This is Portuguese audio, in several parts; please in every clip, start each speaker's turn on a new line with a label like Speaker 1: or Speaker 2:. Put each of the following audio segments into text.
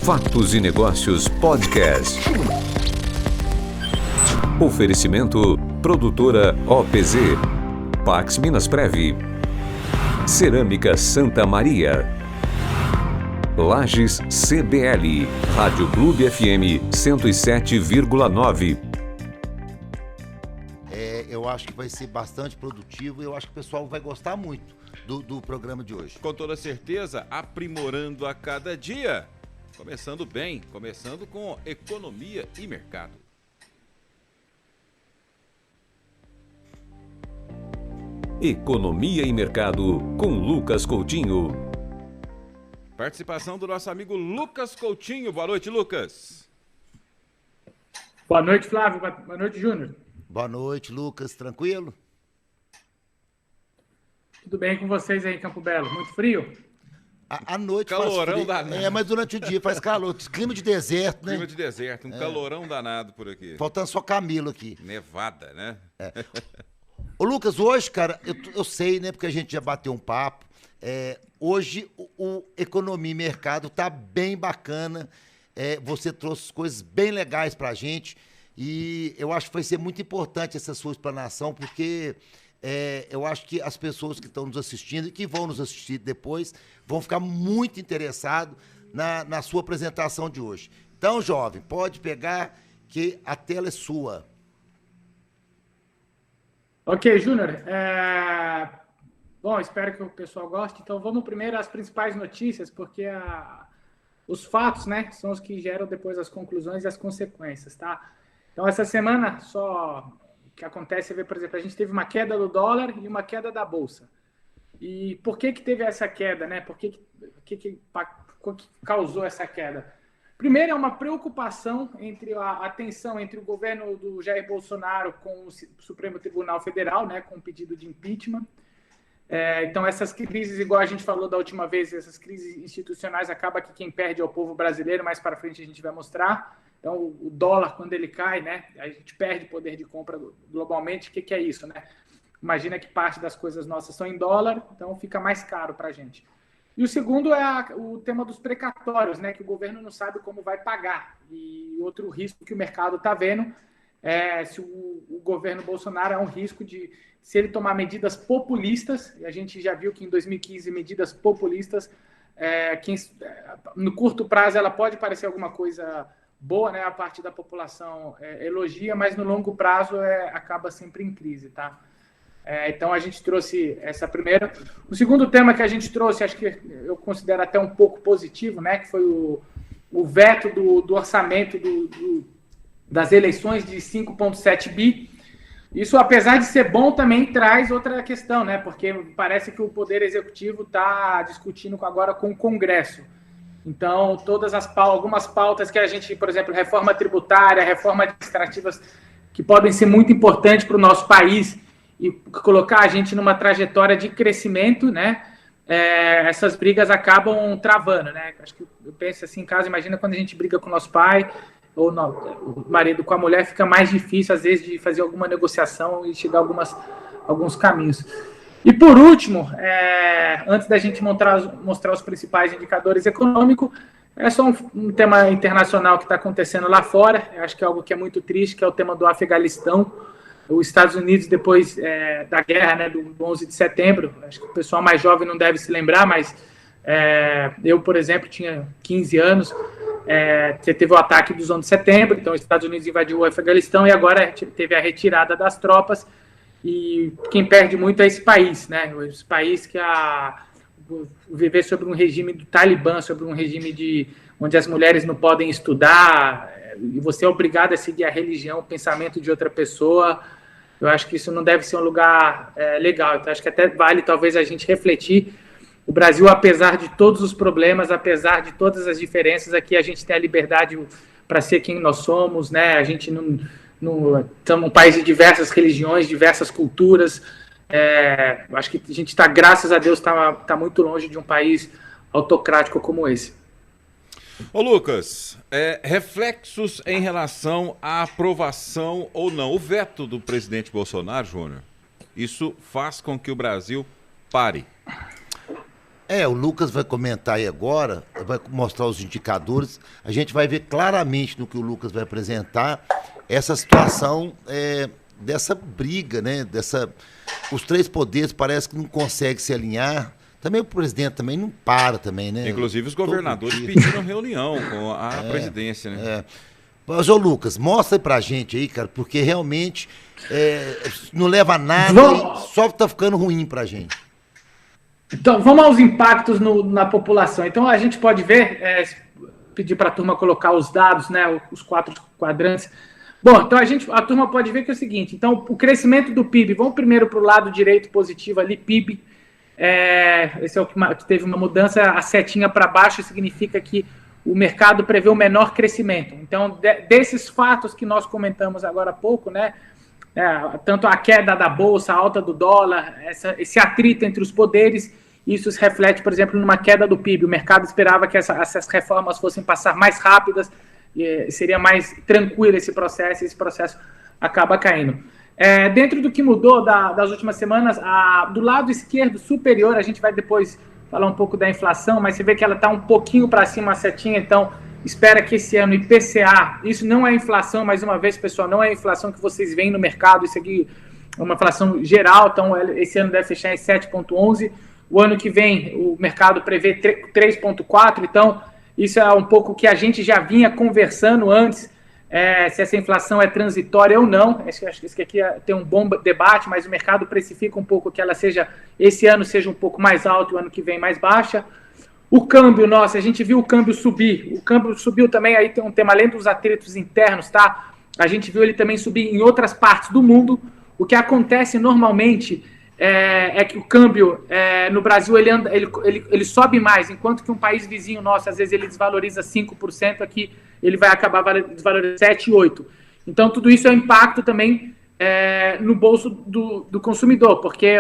Speaker 1: Fatos e Negócios Podcast. Oferecimento Produtora OPZ, Pax Minas Prev, Cerâmica Santa Maria, Lages CBL, Rádio Clube FM 107,9.
Speaker 2: Eu acho que vai ser bastante produtivo e eu acho que o pessoal vai gostar muito do programa de hoje.
Speaker 3: Com toda certeza, aprimorando a cada dia. Começando bem, começando com economia e mercado.
Speaker 1: Economia e Mercado, com Lucas Coutinho.
Speaker 3: Participação do nosso amigo Lucas Coutinho. Boa noite, Lucas.
Speaker 4: Boa noite, Flávio. Boa noite, Júnior.
Speaker 2: Boa noite, Lucas. Tranquilo?
Speaker 4: Tudo bem com vocês aí em Campo Belo? Muito frio?
Speaker 2: À noite
Speaker 3: calorão
Speaker 2: faz frio.
Speaker 3: danado.
Speaker 2: Mas durante o dia faz calor. Clima de deserto, né?
Speaker 3: Clima de deserto, calorão danado por aqui.
Speaker 2: Faltando só Camilo aqui.
Speaker 3: Nevada, né?
Speaker 2: Ô, Lucas, hoje, cara, eu sei, né, porque a gente já bateu um papo. Hoje o Economia e Mercado tá bem bacana. Você trouxe coisas bem legais pra gente. E eu acho que vai ser muito importante essa sua explanação, porque eu acho que as pessoas que estão nos assistindo e que vão nos assistir depois vão ficar muito interessados na sua apresentação de hoje. Então, jovem, pode pegar que a tela é sua.
Speaker 4: Ok, Júnior. Bom, espero que o pessoal goste. Então, vamos primeiro às principais notícias, porque os fatos, né, são os que geram depois as conclusões e as consequências, tá? Então, essa semana, só o que acontece, por exemplo, a gente teve uma queda do dólar e uma queda da Bolsa. E por que teve essa queda, né? Por que causou essa queda? Primeiro, é uma preocupação entre a tensão entre o governo do Jair Bolsonaro com o Supremo Tribunal Federal, né, com o pedido de impeachment. Então, essas crises, igual a gente falou da última vez, essas crises institucionais, acaba que quem perde é o povo brasileiro, mais para frente a gente vai mostrar. Então, o dólar, quando ele cai, né, a gente perde poder de compra globalmente. O que é isso, né? Imagina que parte das coisas nossas são em dólar, então fica mais caro para a gente. E o segundo é o tema dos precatórios, né, que o governo não sabe como vai pagar. E outro risco que o mercado está vendo se o governo Bolsonaro é um risco de, se ele tomar medidas populistas, e a gente já viu que em 2015 medidas populistas, no curto prazo ela pode parecer alguma coisa boa, né, a parte da população elogia, mas no longo prazo acaba sempre em crise, tá? Então a gente trouxe essa primeira. O segundo tema que a gente trouxe, acho que eu considero até um pouco positivo, né, que foi o veto do orçamento das eleições de 5,7 bi. Isso, apesar de ser bom, também traz outra questão, né, porque parece que o Poder Executivo está discutindo agora com o Congresso. Então, algumas pautas que a gente, por exemplo, reforma tributária, reforma administrativas, que podem ser muito importantes para o nosso país e colocar a gente numa trajetória de crescimento, né? Essas brigas acabam travando, né? Acho que eu penso assim, em casa, imagina quando a gente briga com o nosso pai ou o marido com a mulher, fica mais difícil, às vezes, de fazer alguma negociação e chegar a alguns caminhos. E, por último, antes da gente mostrar os principais indicadores econômicos, é só um tema internacional que está acontecendo lá fora. Eu acho que é algo que é muito triste, que é o tema do Afeganistão. Os Estados Unidos, depois da guerra, né, do 11 de setembro, acho que o pessoal mais jovem não deve se lembrar, mas eu, por exemplo, tinha 15 anos, teve o ataque dos 11 de setembro, então os Estados Unidos invadiu o Afeganistão e agora teve a retirada das tropas. E quem perde muito é esse país, né? Esse país que viver sobre um regime do Talibã, sobre um regime onde as mulheres não podem estudar, e você é obrigado a seguir a religião, o pensamento de outra pessoa. Eu acho que isso não deve ser um lugar legal. Então, acho que até vale, talvez, a gente refletir. O Brasil, apesar de todos os problemas, apesar de todas as diferenças, aqui a gente tem a liberdade para ser quem nós somos, né? A gente estamos um país de diversas religiões, diversas culturas. Acho que a gente está, graças a Deus, está muito longe de um país autocrático como esse.
Speaker 3: Ô Lucas, reflexos em relação à aprovação ou não, o veto do presidente Bolsonaro, Júnior, isso faz com que o Brasil pare?
Speaker 2: O Lucas vai comentar aí agora, vai mostrar os indicadores. A gente vai ver claramente no que o Lucas vai apresentar essa situação dessa briga, né? Os três poderes parece que não conseguem se alinhar. Também o presidente também não para também, né?
Speaker 3: Inclusive os governadores pediram reunião com a presidência, né?
Speaker 2: Mas, ô Lucas, mostra aí pra gente aí, cara, porque realmente não leva a nada e só tá ficando ruim pra gente.
Speaker 4: Então, vamos aos impactos na população. Então, a gente pode ver, pedir para a turma colocar os dados, né, os 4 quadrantes. Bom, então a turma pode ver que é o seguinte, então, o crescimento do PIB, vamos primeiro para o lado direito positivo ali, PIB, esse é o que teve uma mudança, a setinha para baixo significa que o mercado prevê o menor crescimento. Então, desses fatos que nós comentamos agora há pouco, né, tanto a queda da bolsa, a alta do dólar, esse atrito entre os poderes, isso se reflete, por exemplo, numa queda do PIB. O mercado esperava que essas reformas fossem passar mais rápidas, seria mais tranquilo esse processo acaba caindo. Dentro do que mudou das últimas semanas, do lado esquerdo superior, a gente vai depois falar um pouco da inflação, mas você vê que ela está um pouquinho para cima a setinha, então espera que esse ano IPCA, isso não é inflação, mais uma vez, pessoal, não é a inflação que vocês veem no mercado, isso aqui é uma inflação geral, então esse ano deve fechar em 7,11%, o ano que vem o mercado prevê 3,4%, então isso é um pouco que a gente já vinha conversando antes, se essa inflação é transitória ou não. Acho que isso aqui tem um bom debate, mas o mercado precifica um pouco que ela esse ano seja um pouco mais alta e o ano que vem mais baixa. O câmbio, a gente viu o câmbio subir. O câmbio subiu também, aí tem um tema além dos atritos internos, tá? A gente viu ele também subir em outras partes do mundo. O que acontece normalmente é que o câmbio no Brasil ele sobe mais, enquanto que um país vizinho nosso, às vezes ele desvaloriza 5%, aqui ele vai acabar desvalorizando 7%, 8%. Então tudo isso é um impacto também no bolso do consumidor, porque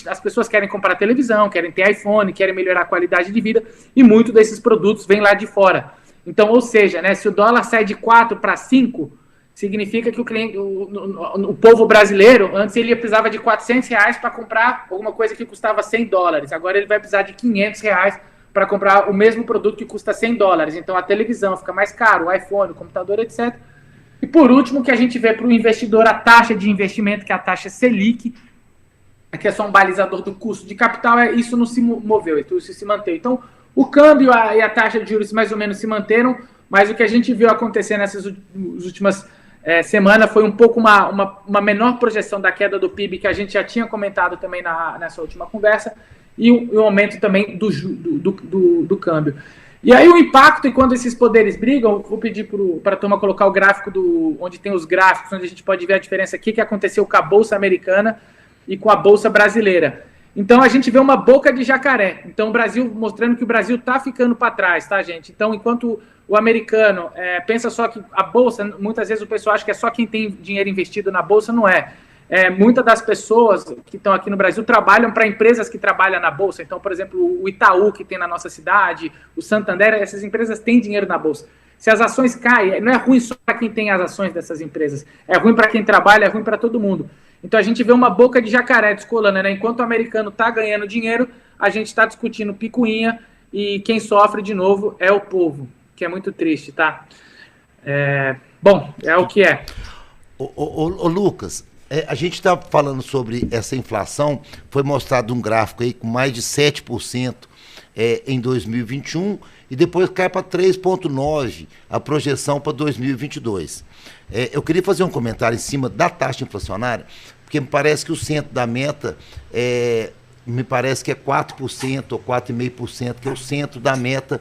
Speaker 4: as pessoas querem comprar televisão, querem ter iPhone, querem melhorar a qualidade de vida, e muito desses produtos vêm lá de fora. Então, ou seja, né, se o dólar sai de 4 para 5, significa que o povo brasileiro, antes ele precisava de R$400 para comprar alguma coisa que custava $100. Agora ele vai precisar de R$500 para comprar o mesmo produto que custa $100. Então a televisão fica mais caro, o iPhone, o computador, etc. E por último, que a gente vê para o investidor a taxa de investimento, que é a taxa Selic, que é só um balizador do custo de capital, isso não se moveu, isso se manteve. Então o câmbio e a taxa de juros mais ou menos se manteram, mas o que a gente viu acontecer nessas últimas semana foi um pouco uma menor projeção da queda do PIB, que a gente já tinha comentado também nessa última conversa, e o aumento também do câmbio. E aí o impacto, e quando esses poderes brigam, vou pedir para a turma colocar o gráfico onde tem os gráficos, onde a gente pode ver a diferença aqui, que aconteceu com a Bolsa Americana e com a Bolsa Brasileira. Então a gente vê uma boca de jacaré. Então o Brasil, mostrando que o Brasil está ficando para trás, tá, gente? Então enquanto o americano pensa só que a Bolsa, muitas vezes o pessoal acha que é só quem tem dinheiro investido na Bolsa, não é. Muitas das pessoas que estão aqui no Brasil trabalham para empresas que trabalham na Bolsa. Então, por exemplo, o Itaú, que tem na nossa cidade, o Santander, essas empresas têm dinheiro na Bolsa. Se as ações caem, não é ruim só para quem tem as ações dessas empresas, é ruim para quem trabalha, é ruim para todo mundo. Então a gente vê uma boca de jacaré descolando, né? Enquanto o americano está ganhando dinheiro, a gente está discutindo picuinha, e quem sofre de novo é o povo, que é muito triste, tá? Bom, é o que é.
Speaker 2: Ô Lucas, a gente está falando sobre essa inflação, foi mostrado um gráfico aí com mais de 7% em 2021 e depois cai para 3,9% a projeção para 2022. Eu queria fazer um comentário em cima da taxa inflacionária, porque me parece que o centro da meta me parece que é 4% ou 4,5%, que é o centro da meta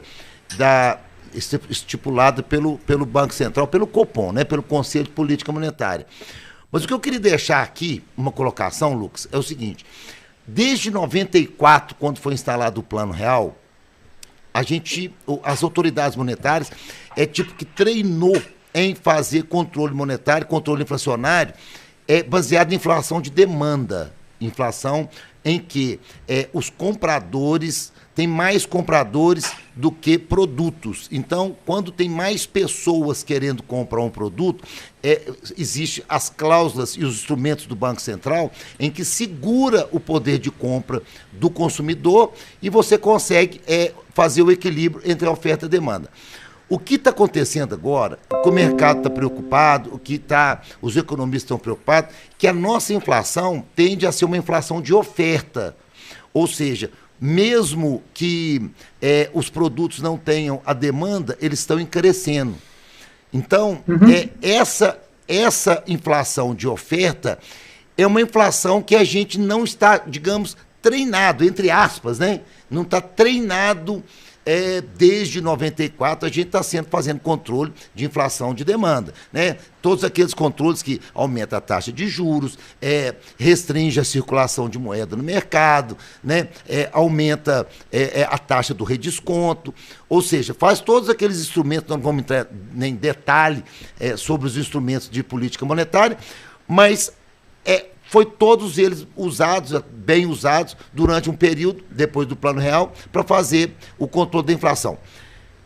Speaker 2: estipulada pelo Banco Central, pelo Copom, né, pelo Conselho de Política Monetária. Mas o que eu queria deixar aqui, uma colocação, Lucas, é o seguinte: desde 94, quando foi instalado o Plano Real, as autoridades monetárias que treinou em fazer controle monetário, controle inflacionário, baseado em inflação de demanda, inflação em que os compradores tem mais compradores do que produtos. Então, quando tem mais pessoas querendo comprar um produto, existe as cláusulas e os instrumentos do Banco Central em que segura o poder de compra do consumidor e você consegue fazer o equilíbrio entre a oferta e a demanda. O que está acontecendo agora, o mercado está preocupado, os economistas estão preocupados, que a nossa inflação tende a ser uma inflação de oferta. Ou seja, mesmo que os produtos não tenham a demanda, eles estão encarecendo. Então, essa inflação de oferta é uma inflação que a gente não está, digamos, treinado, entre aspas, né? Não está treinado desde 94, a gente está fazendo controle de inflação de demanda, né? Todos aqueles controles que aumentam a taxa de juros, restringe a circulação de moeda no mercado, né? Aumenta a taxa do redesconto, ou seja, faz todos aqueles instrumentos, não vamos entrar em detalhe sobre os instrumentos de política monetária, mas foi todos eles bem usados durante um período, depois do Plano Real, para fazer o controle da inflação.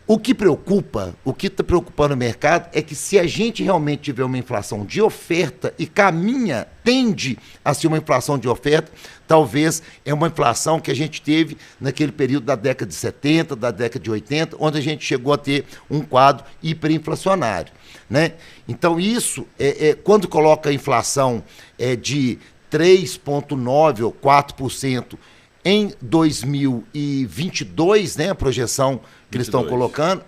Speaker 2: O que está preocupando o mercado é que se a gente realmente tiver uma inflação de oferta e tende a ser uma inflação de oferta, talvez é uma inflação que a gente teve naquele período da década de 70, da década de 80, onde a gente chegou a ter um quadro hiperinflacionário, né? Então isso, quando coloca a inflação de 3,9% ou 4% em 2022, né, a projeção que eles estão colocando,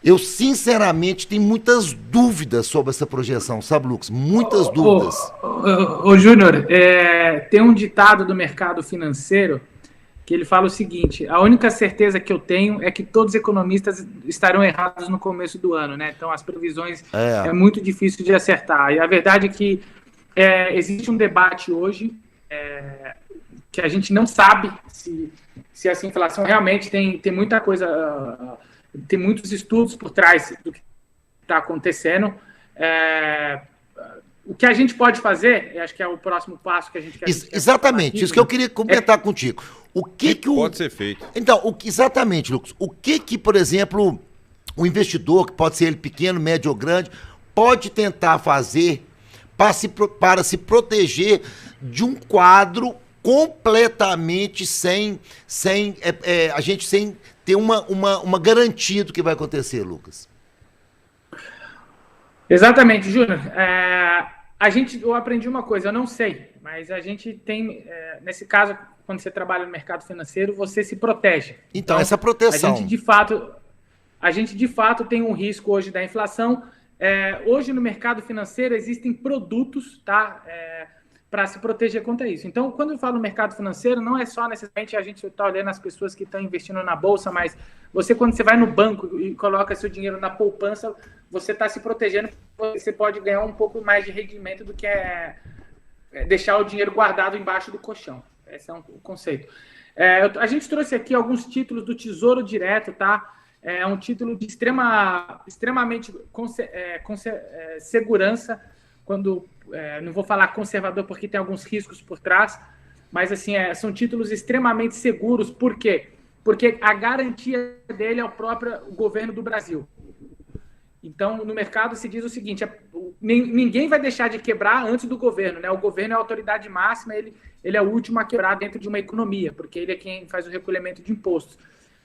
Speaker 2: eu sinceramente tenho muitas dúvidas sobre essa projeção, sabe, Lucas? Muitas dúvidas.
Speaker 4: Júnior, tem um ditado do mercado financeiro que ele fala o seguinte: a única certeza que eu tenho é que todos os economistas estarão errados no começo do ano, né? Então as previsões é muito difícil de acertar. E a verdade é que existe um debate hoje que a gente não sabe se essa inflação realmente tem muita coisa, tem muitos estudos por trás do que está acontecendo. O que a gente pode fazer, acho que é o próximo passo que a gente quer.
Speaker 2: Exatamente, isso que eu queria comentar contigo. O que
Speaker 3: pode ser feito?
Speaker 2: Então, exatamente, Lucas. O que, por exemplo, o investidor, que pode ser ele pequeno, médio ou grande, pode tentar fazer para se proteger de um quadro completamente sem ter uma garantia do que vai acontecer, Lucas?
Speaker 4: Exatamente, Júnior. Eu aprendi uma coisa, eu não sei, mas a gente tem, nesse caso, quando você trabalha no mercado financeiro, você se protege.
Speaker 2: Então essa proteção.
Speaker 4: A gente, de fato, tem um risco hoje da inflação. Hoje, no mercado financeiro, existem produtos, tá? Para se proteger contra isso. Então, quando eu falo mercado financeiro, não é só necessariamente a gente está olhando as pessoas que estão investindo na bolsa, mas quando você vai no banco e coloca seu dinheiro na poupança, você está se protegendo, você pode ganhar um pouco mais de rendimento do que deixar o dinheiro guardado embaixo do colchão. Esse é o conceito. A gente trouxe aqui alguns títulos do Tesouro Direto, tá? É um título de extremamente segurança, não vou falar conservador porque tem alguns riscos por trás, mas assim, são títulos extremamente seguros. Por quê? Porque a garantia dele é o próprio governo do Brasil. Então, no mercado se diz o seguinte: ninguém vai deixar de quebrar antes do governo, né? O governo é a autoridade máxima, ele é o último a quebrar dentro de uma economia, porque ele é quem faz o recolhimento de impostos.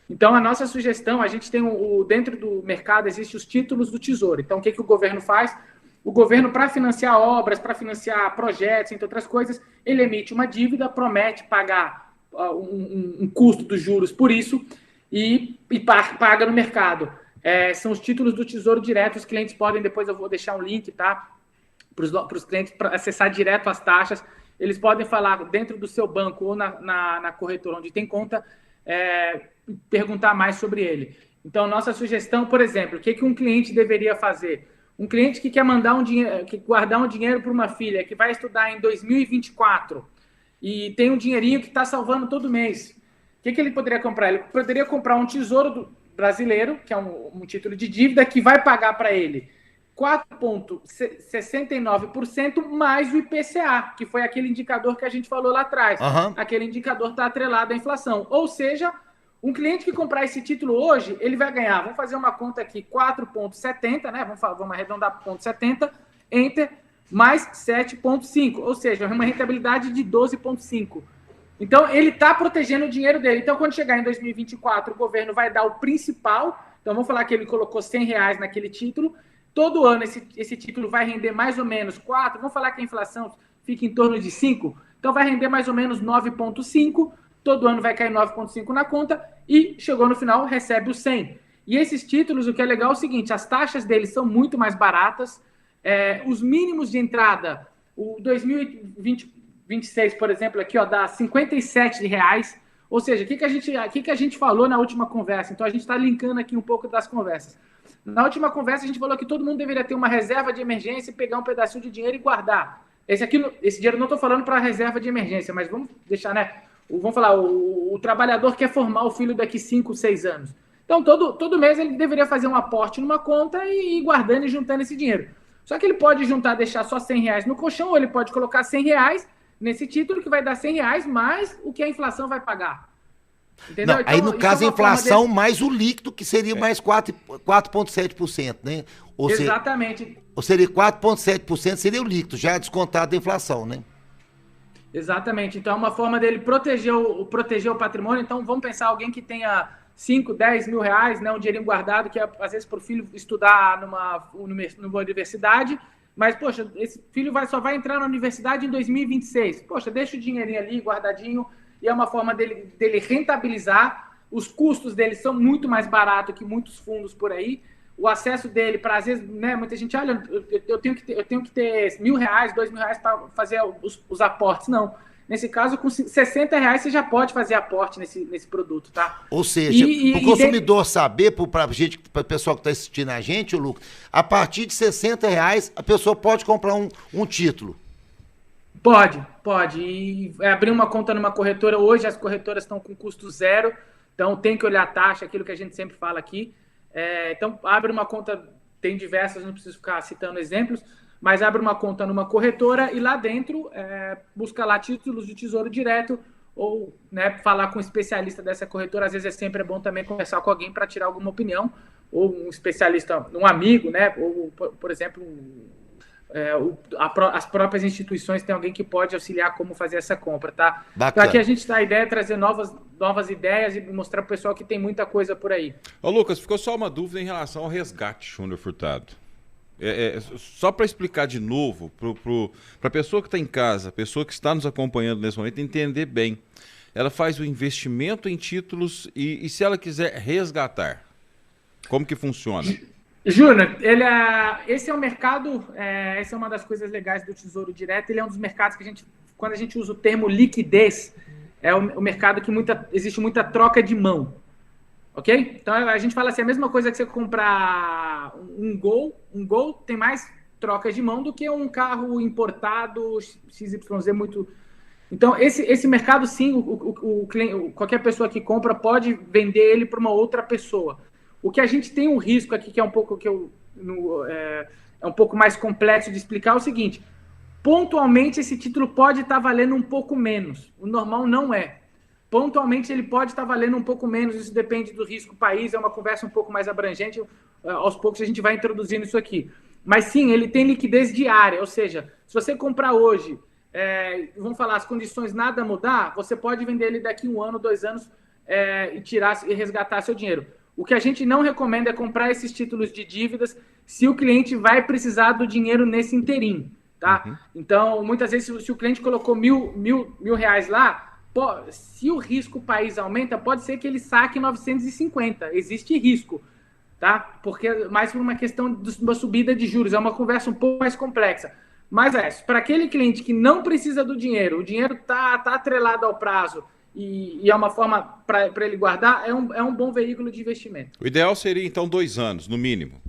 Speaker 4: Então, a nossa sugestão, a gente tem dentro do mercado existem os títulos do Tesouro. Então, o que o governo faz? O governo, para financiar obras, para financiar projetos, entre outras coisas, ele emite uma dívida, promete pagar um custo dos juros por isso e paga no mercado. São os títulos do Tesouro Direto. Os clientes podem, depois eu vou deixar um link, tá? Para os clientes para acessar direto as taxas. Eles podem falar dentro do seu banco ou na corretora onde tem conta, perguntar mais sobre ele. Então, nossa sugestão, por exemplo, o que um cliente deveria fazer? Um cliente que quer guardar um dinheiro para uma filha que vai estudar em 2024 e tem um dinheirinho que está salvando todo mês. O que ele poderia comprar? Ele poderia comprar um Tesouro Brasileiro, que é um título de dívida que vai pagar para ele 4,69% mais o IPCA, que foi aquele indicador que a gente falou lá atrás. Aquele indicador está atrelado à inflação. Ou seja, um cliente que comprar esse título hoje, ele vai ganhar, vamos fazer uma conta aqui, 4,70, né? Vamos arredondar para 0,70, enter, mais 7,5, ou seja, uma rentabilidade de 12,5. Então, ele está protegendo o dinheiro dele. Então, quando chegar em 2024, o governo vai dar o principal. Então, vamos falar que ele colocou R$100 naquele título. Todo ano, esse título vai render mais ou menos 4. Vamos falar que a inflação fica em torno de 5. Então, vai render mais ou menos 9,5. Todo ano vai cair 9,5 na conta. E chegou no final, recebe o 100. E esses títulos, o que é legal é o seguinte, as taxas deles são muito mais baratas. Os mínimos de entrada, o 2026, por exemplo, aqui, ó, dá R$57. Ou seja, o que a gente falou na última conversa? Então, a gente está linkando aqui um pouco das conversas. Na última conversa, a gente falou que todo mundo deveria ter uma reserva de emergência e pegar um pedacinho de dinheiro e guardar. Esse dinheiro não estou falando para reserva de emergência, mas vamos deixar, né? Vamos falar, o trabalhador quer formar o filho daqui 5, 6 anos. Então, todo mês ele deveria fazer um aporte numa conta e ir guardando e juntando esse dinheiro. Só que ele pode juntar, deixar só R$100 no colchão, ou ele pode colocar R$100 nesse título, que vai dar R$100 mais o que a inflação vai pagar. Entendeu?
Speaker 2: Não,
Speaker 4: então,
Speaker 2: aí, no caso, a inflação mais o líquido, que seria mais 4,7%, né?
Speaker 4: Exatamente.
Speaker 2: Ou seria 4,7%, seria o líquido, já descontado da inflação, né?
Speaker 4: Exatamente. Então, é uma forma dele proteger o patrimônio. Então, vamos pensar alguém que tenha 5, 10 mil reais, né, um dinheirinho guardado, que é, às vezes, para o filho estudar numa universidade, mas, poxa, esse filho só vai entrar na universidade em 2026. Poxa, deixa o dinheirinho ali guardadinho, e é uma forma dele rentabilizar. Os custos dele são muito mais baratos que muitos fundos por aí. O acesso dele, para, às vezes, né, muita gente, olha, eu tenho que ter R$1.000, R$2.000 para fazer os aportes. Não. Nesse caso, com R$60 você já pode fazer aporte nesse produto, tá?
Speaker 2: Ou seja, para o consumidor saber, para o pessoal que está assistindo a gente, Lucas, a partir de R$60 a pessoa pode comprar um título.
Speaker 4: Pode. E abrir uma conta numa corretora. Hoje as corretoras estão com custo zero, então tem que olhar a taxa, aquilo que a gente sempre fala aqui. Então, abre uma conta, tem diversas, não preciso ficar citando exemplos, mas abre uma conta numa corretora e lá dentro busca lá títulos de Tesouro Direto ou, né, falar com um especialista dessa corretora. Às vezes sempre é bom também conversar com alguém para tirar alguma opinião, ou um especialista, um amigo, né, ou, por exemplo, as próprias instituições têm alguém que pode auxiliar como fazer essa compra, tá? Então aqui a gente a ideia é trazer novas ideias e mostrar para o pessoal que tem muita coisa por aí.
Speaker 3: Ô Lucas, ficou só uma dúvida em relação ao resgate, Júnior Furtado. Só para explicar de novo, para a pessoa que está em casa, a pessoa que está nos acompanhando nesse momento, entender bem. Ela faz o investimento em títulos e se ela quiser resgatar, como que funciona?
Speaker 4: Júnior, esse é um mercado, essa é uma das coisas legais do Tesouro Direto. Ele é um dos mercados que quando a gente usa o termo liquidez, é o mercado que existe muita troca de mão. Ok? Então a gente fala assim, a mesma coisa que você comprar um Gol tem mais troca de mão do que um carro importado XYZ muito. Então esse mercado, sim, qualquer pessoa que compra pode vender ele para uma outra pessoa. O que a gente tem um risco aqui, que é um pouco é um pouco mais complexo de explicar, é o seguinte: pontualmente esse título pode estar valendo um pouco menos. O normal não é. Pontualmente ele pode estar valendo um pouco menos, isso depende do risco país, é uma conversa um pouco mais abrangente, aos poucos a gente vai introduzindo isso aqui. Mas sim, ele tem liquidez diária, ou seja, se você comprar hoje, vamos falar, as condições nada mudar, você pode vender ele daqui 1 ano, 2 anos e resgatar seu dinheiro. O que a gente não recomenda é comprar esses títulos de dívidas se o cliente vai precisar do dinheiro nesse inteirinho, tá? Uhum. Então, muitas vezes, se o cliente colocou mil reais lá, se o risco país aumenta, pode ser que ele saque 950. Existe risco, tá? Porque mais por uma questão de uma subida de juros. É uma conversa um pouco mais complexa. Mas para aquele cliente que não precisa do dinheiro, o dinheiro tá atrelado ao prazo, e é uma forma para ele guardar, é um bom veículo de investimento.
Speaker 3: O ideal seria, então, 2 anos, no mínimo.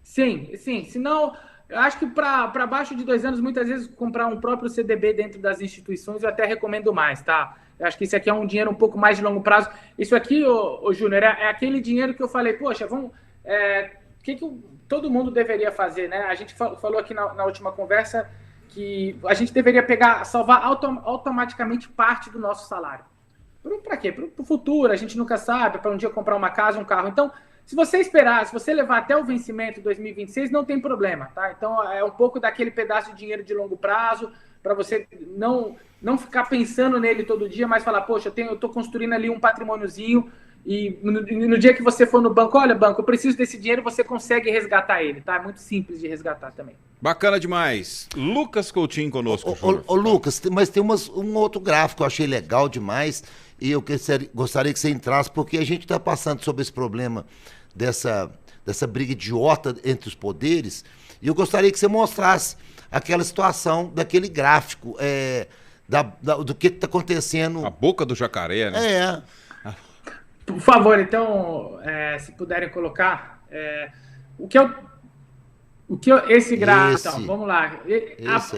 Speaker 4: Sim. Senão, eu acho que para baixo de 2 anos, muitas vezes, comprar um próprio CDB dentro das instituições, eu até recomendo mais, tá? Eu acho que isso aqui é um dinheiro um pouco mais de longo prazo. Isso aqui, ô Júnior, é aquele dinheiro que eu falei, poxa, todo mundo deveria fazer, né? A gente falou aqui na última conversa que a gente deveria salvar automaticamente parte do nosso salário. Para quê? Para o futuro, a gente nunca sabe, para um dia comprar uma casa, um carro. Então, se você esperar, se você levar até o vencimento 2026, não tem problema, tá? Então, é um pouco daquele pedaço de dinheiro de longo prazo, para você não ficar pensando nele todo dia, mas falar, poxa, eu estou construindo ali um patrimôniozinho, e no dia que você for no banco, olha, banco, eu preciso desse dinheiro, você consegue resgatar ele, tá? É muito simples de resgatar também.
Speaker 3: Bacana demais. Lucas Coutinho conosco.
Speaker 2: Ô, Lucas, mas tem um outro gráfico que eu achei legal demais, e eu gostaria que você entrasse, porque a gente está passando sobre esse problema dessa briga idiota entre os poderes, e eu gostaria que você mostrasse aquela situação daquele gráfico, do que está acontecendo.
Speaker 3: A boca do jacaré, né?
Speaker 4: Por favor, então, se puderem colocar, esse gráfico, então, vamos lá.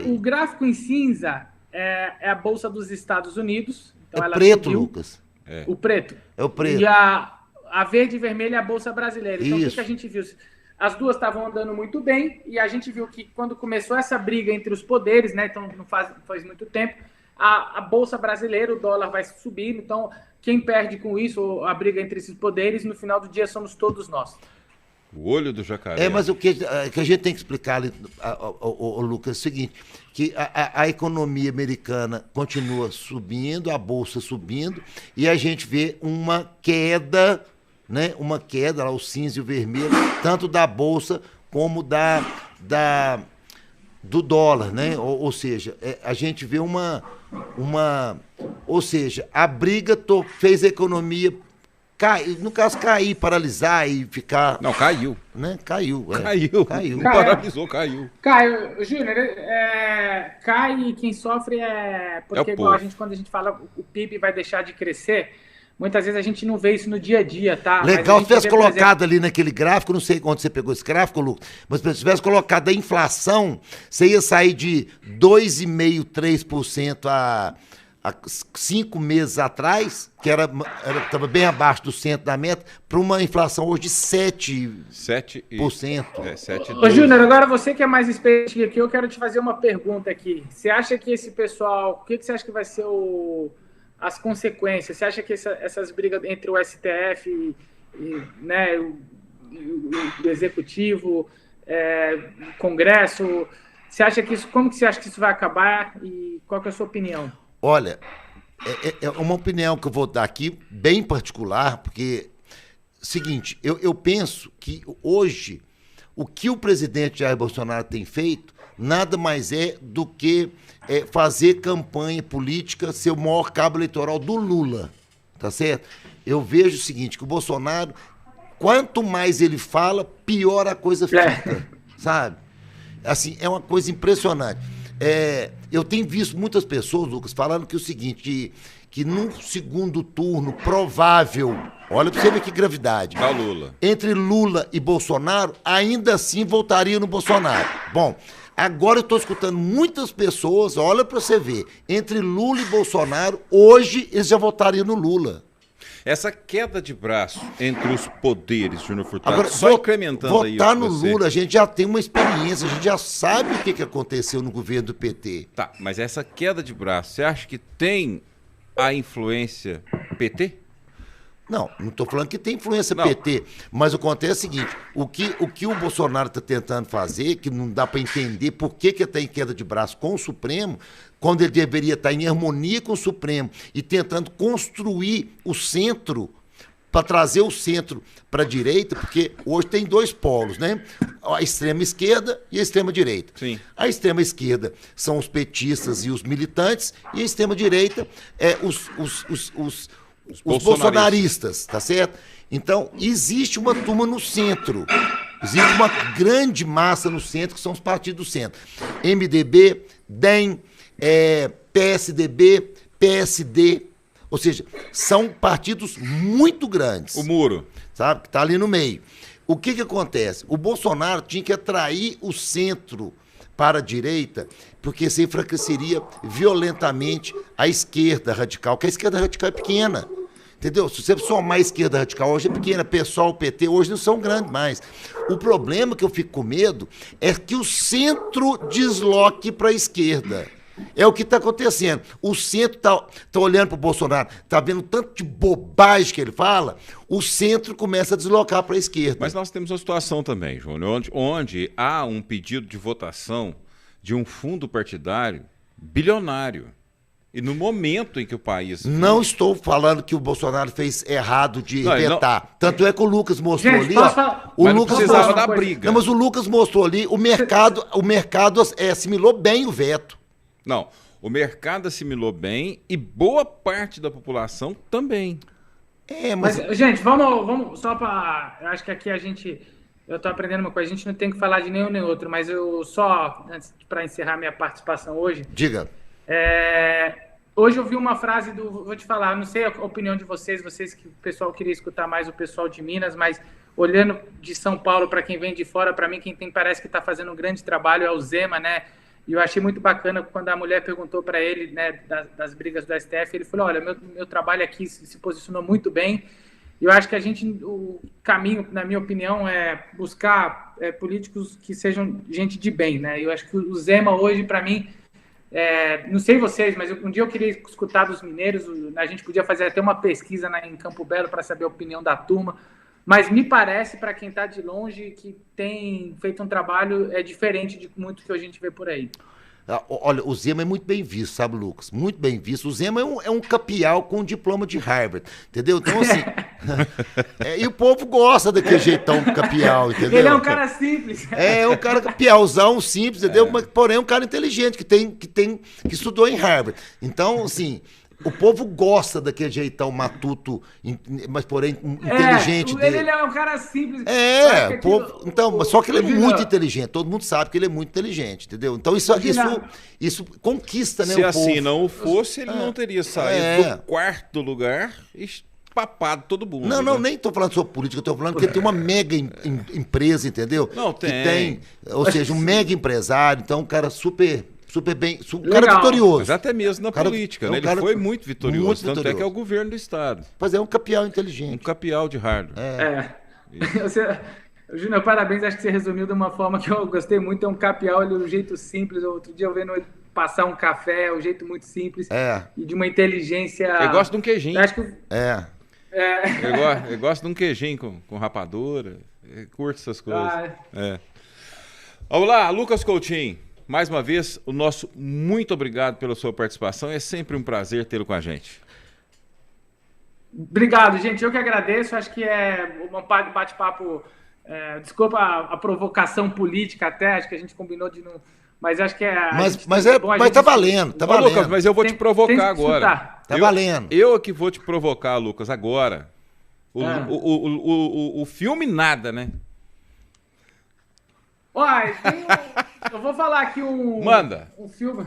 Speaker 4: O gráfico em cinza é a Bolsa dos Estados Unidos. Então ela
Speaker 2: preto,
Speaker 4: subiu.
Speaker 2: Lucas.
Speaker 4: O preto.
Speaker 2: É o preto.
Speaker 4: E a verde e vermelha é a Bolsa Brasileira. Então, o que a gente viu? As duas estavam andando muito bem, e a gente viu que quando começou essa briga entre os poderes, né? Então, não faz muito tempo, a Bolsa Brasileira, o dólar vai subir. Então, quem perde com isso, a briga entre esses poderes, no final do dia somos todos nós.
Speaker 3: O olho do jacaré.
Speaker 2: Mas o que a gente tem que explicar, Lucas, é o seguinte, que a economia americana continua subindo, a Bolsa subindo, e a gente vê uma queda, né? Uma queda, lá, o cinza e o vermelho, tanto da Bolsa como do dólar, né? Ou seja, a gente vê ou seja, a briga fez a economia cair, no caso cair, paralisar e ficar...
Speaker 3: Não, caiu.
Speaker 2: Né? Caiu.
Speaker 3: Não paralisou, caiu.
Speaker 4: Caiu, Júnior, cai, e quem sofre porque igual quando a gente fala o PIB vai deixar de crescer, muitas vezes a gente não vê isso no dia a dia, tá?
Speaker 2: Legal, se tivesse colocado ali naquele gráfico, não sei onde você pegou esse gráfico, Lucas, mas se tivesse colocado a inflação, você ia sair de 2,5%, 3% há 5 meses atrás, que estava bem abaixo do centro da meta, para uma inflação hoje de 7%.
Speaker 3: 7%.
Speaker 4: Ô, Júnior, agora você que é mais experiente aqui, eu quero te fazer uma pergunta aqui. Você acha que esse pessoal, o que você acha que vai ser as consequências? Você acha que essas brigas entre o STF né, o Executivo, o Congresso, você acha que como que você acha que isso vai acabar e qual que é a sua opinião?
Speaker 2: Olha, é uma opinião que eu vou dar aqui, bem particular, porque, seguinte, eu penso que hoje o que o presidente Jair Bolsonaro tem feito nada mais é do que fazer campanha política, ser o maior cabo eleitoral do Lula, tá certo? Eu vejo o seguinte, que o Bolsonaro, quanto mais ele fala, pior a coisa fica, sabe? Assim, é uma coisa impressionante. Eu tenho visto muitas pessoas, Lucas, falando que é o seguinte, que num segundo turno provável, olha para você ver que gravidade,
Speaker 3: Lula.
Speaker 2: Entre Lula e Bolsonaro, ainda assim voltaria no Bolsonaro. Bom, agora eu estou escutando muitas pessoas, olha para você ver, entre Lula e Bolsonaro, hoje eles já votariam no Lula.
Speaker 3: Essa queda de braço entre os poderes, Júnior Furtado,
Speaker 2: agora,
Speaker 3: só incrementando aí...
Speaker 2: Votar no Lula, a gente já tem uma experiência, a gente já sabe o que aconteceu no governo do PT.
Speaker 3: Tá, mas essa queda de braço, você acha que tem a influência PT?
Speaker 2: Não estou falando que tem influência PT, mas o que acontece é o seguinte, o que o Bolsonaro está tentando fazer, que não dá para entender por que está em queda de braço com o Supremo, quando ele deveria estar em harmonia com o Supremo e tentando construir o centro, para trazer o centro para a direita, porque hoje tem dois polos, né? A extrema esquerda e a extrema direita.
Speaker 3: Sim.
Speaker 2: A extrema esquerda são os petistas e os militantes, e a extrema direita é os bolsonaristas, tá certo? Então, existe uma turma no centro, existe uma grande massa no centro, que são os partidos do centro. MDB, DEM, PSDB, PSD, ou seja, são partidos muito grandes.
Speaker 3: O muro.
Speaker 2: Sabe? Que está ali no meio. O que acontece? O Bolsonaro tinha que atrair o centro para a direita, porque isso enfraqueceria violentamente a esquerda radical, que a esquerda radical é pequena. entendeu? Se você somar a esquerda radical, hoje é pequena, PSOL, PT, hoje não são grandes mais. O problema que eu fico com medo é que o centro desloque para a esquerda. É o que está acontecendo. O centro tá olhando para o Bolsonaro, está vendo tanto de bobagem que ele fala, o centro começa a deslocar para a esquerda.
Speaker 3: Mas nós temos uma situação também, Júnior, onde há um pedido de votação de um fundo partidário bilionário. E no momento em que o país...
Speaker 2: Não estou falando que o Bolsonaro fez errado de vetar. Tanto é que o Lucas mostrou ali...
Speaker 3: O Lucas precisava da briga.
Speaker 2: Não, mas o Lucas mostrou ali, o mercado assimilou bem o veto.
Speaker 3: Não, o mercado assimilou bem e boa parte da população também.
Speaker 4: Mas gente, vamos só para... Eu acho que aqui eu estou aprendendo uma coisa, a gente não tem que falar de nenhum nem outro, mas eu só, para encerrar minha participação hoje...
Speaker 2: Diga.
Speaker 4: Hoje eu vi uma frase vou te falar, não sei a opinião de vocês que o pessoal queria escutar mais o pessoal de Minas, mas olhando de São Paulo para quem vem de fora, para mim parece que está fazendo um grande trabalho é o Zema, né? E eu achei muito bacana quando a mulher perguntou para ele, né, das brigas do STF, ele falou, olha, meu trabalho aqui se posicionou muito bem. Eu acho que o caminho, na minha opinião, é buscar políticos que sejam gente de bem, né? Eu acho que o Zema hoje, para mim, não sei vocês, mas um dia eu queria escutar dos mineiros, a gente podia fazer até uma pesquisa em Campo Belo para saber a opinião da turma, mas me parece, para quem está de longe, que tem feito um trabalho diferente de muito que a gente vê por aí.
Speaker 2: Olha, o Zema é muito bem visto, sabe, Lucas? Muito bem visto. O Zema é um capial com diploma de Harvard, entendeu? Então, assim... e o povo gosta daquele jeitão capial, entendeu?
Speaker 4: Ele é um cara simples.
Speaker 2: É um cara capialzão, simples, entendeu? Mas, porém, é um cara inteligente, que estudou em Harvard. Então, assim... O povo gosta daquele jeitão matuto, mas porém inteligente dele.
Speaker 4: Ele é um cara simples.
Speaker 2: O povo, então, só que ele é muito inteligente. Todo mundo sabe que ele é muito inteligente, entendeu? Então isso conquista, né,
Speaker 3: Se
Speaker 2: o
Speaker 3: assim
Speaker 2: povo.
Speaker 3: não fosse, ele não teria saído do quarto lugar e papado todo mundo.
Speaker 2: Não, nem estou falando sobre política, estou falando que ele tem uma mega empresa, entendeu?
Speaker 3: Não,
Speaker 2: tem. Que tem, ou seja, um mega empresário, então um cara super bem, um cara
Speaker 4: Legal.
Speaker 2: Vitorioso.
Speaker 3: Mas até mesmo na política, né? Ele foi muito vitorioso,
Speaker 2: muito
Speaker 3: tanto
Speaker 2: vitorioso.
Speaker 3: é que é o governo do estado.
Speaker 2: Pois é, um capial
Speaker 3: Um
Speaker 2: inteligente.
Speaker 3: capial de hardware.
Speaker 4: Júnior, parabéns, acho que você resumiu de uma forma que eu gostei muito, é um capial, ele de um jeito simples, outro dia eu vendo ele passar um café, um jeito muito simples, e de uma inteligência...
Speaker 3: Eu gosto de um queijinho.
Speaker 4: Acho que...
Speaker 3: Eu gosto de um queijinho com rapadura, eu curto essas coisas. Vamos lá, Lucas Coutinho. Mais uma vez, o nosso muito obrigado pela sua participação. É sempre um prazer tê-lo com a gente.
Speaker 4: Obrigado, gente. Eu que agradeço. Acho que é um bate-papo... desculpa a provocação política até. Acho que a gente combinou de não... Mas acho que
Speaker 2: Mas tá valendo, tá valendo.
Speaker 3: Lucas, mas eu vou te provocar agora.
Speaker 2: Tá valendo.
Speaker 3: Eu é que vou te provocar, Lucas, agora. O filme nada, né?
Speaker 4: Olha, eu vou falar aqui
Speaker 3: Manda.
Speaker 4: Um filme.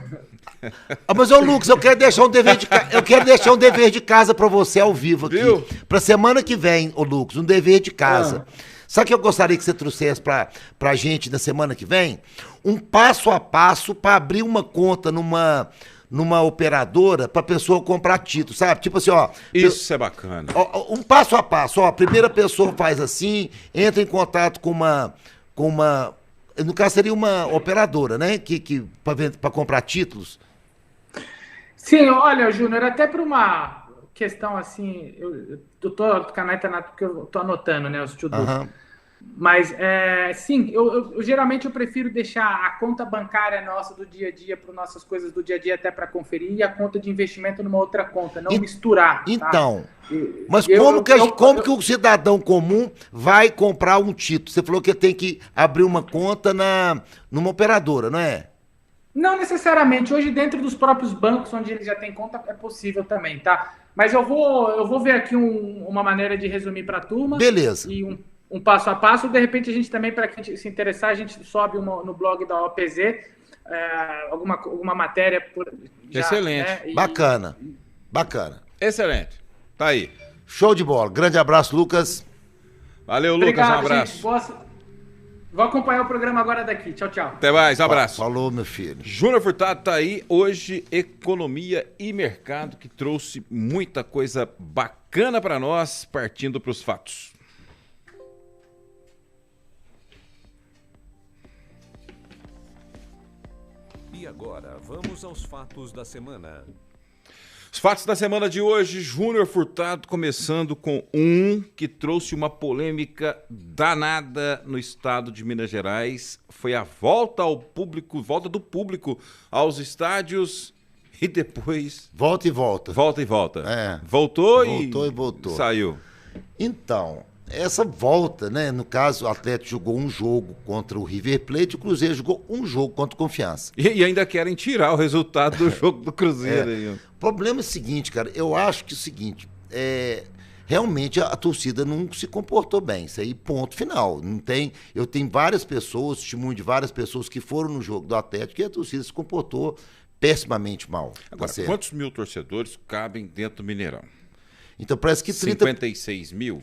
Speaker 2: Mas, ô Lucas, eu quero deixar um dever de casa pra você ao vivo aqui.
Speaker 3: Viu?
Speaker 2: Pra semana que vem, ô Lucas, um dever de casa. Sabe o que eu gostaria que você trouxesse pra gente na semana que vem? Um passo a passo pra abrir uma conta numa operadora pra pessoa comprar título, sabe? Tipo assim, ó...
Speaker 3: Isso é bacana.
Speaker 2: Um passo a passo, ó. A primeira pessoa faz assim, entra em contato com uma no caso, seria uma operadora, né? Para comprar títulos.
Speaker 4: Sim, olha, Júnior, até por uma questão assim, eu tô porque eu tô anotando, né, os estudos. Mas, sim, eu geralmente prefiro deixar a conta bancária nossa do dia a dia para nossas coisas do dia a dia até para conferir e a conta de investimento numa outra conta, não misturar.
Speaker 2: Então,
Speaker 4: tá?
Speaker 2: mas como que o cidadão comum vai comprar um título? Você falou que tem que abrir uma conta numa operadora, não é?
Speaker 4: Não necessariamente. Hoje, dentro dos próprios bancos, onde ele já tem conta, é possível também, tá? Mas eu vou ver aqui uma maneira de resumir para a turma.
Speaker 2: Beleza.
Speaker 4: E um passo a passo. De repente, a gente também, para quem se interessar, a gente sobe no blog da OPZ alguma matéria.
Speaker 3: Excelente.
Speaker 4: Né?
Speaker 2: Bacana.
Speaker 3: Excelente. Tá aí.
Speaker 2: Show de bola. Grande abraço, Lucas.
Speaker 3: Valeu, Lucas.
Speaker 4: Obrigado,
Speaker 3: um abraço.
Speaker 4: Gente. Vou acompanhar o programa agora daqui. Tchau, tchau.
Speaker 3: Até mais, um abraço.
Speaker 2: Falou, meu filho.
Speaker 3: Júnior Furtado tá aí hoje, economia e mercado, que trouxe muita coisa bacana para nós, partindo para os fatos.
Speaker 1: E agora, vamos aos fatos da semana.
Speaker 3: Os fatos da semana de hoje, Júnior Furtado começando com um que trouxe uma polêmica danada no estado de Minas Gerais. Foi a volta ao público, volta do público aos estádios e depois...
Speaker 2: Volta e volta.
Speaker 3: Volta e volta.
Speaker 2: É.
Speaker 3: Voltou
Speaker 2: E voltou.
Speaker 3: Saiu.
Speaker 2: Então, essa volta, né? No caso, o Atlético jogou um jogo contra o River Plate, o Cruzeiro jogou um jogo contra o Confiança.
Speaker 3: E ainda querem tirar o resultado do jogo do Cruzeiro. Aí.
Speaker 2: O problema é o seguinte, cara, eu acho que é o seguinte, realmente a torcida não se comportou bem, isso aí ponto final, não tem, eu tenho várias pessoas, testemunho de várias pessoas que foram no jogo do Atlético e a torcida se comportou pessimamente mal.
Speaker 3: Agora, quantos mil torcedores cabem dentro do Mineirão?
Speaker 2: Então parece que
Speaker 3: 56 mil?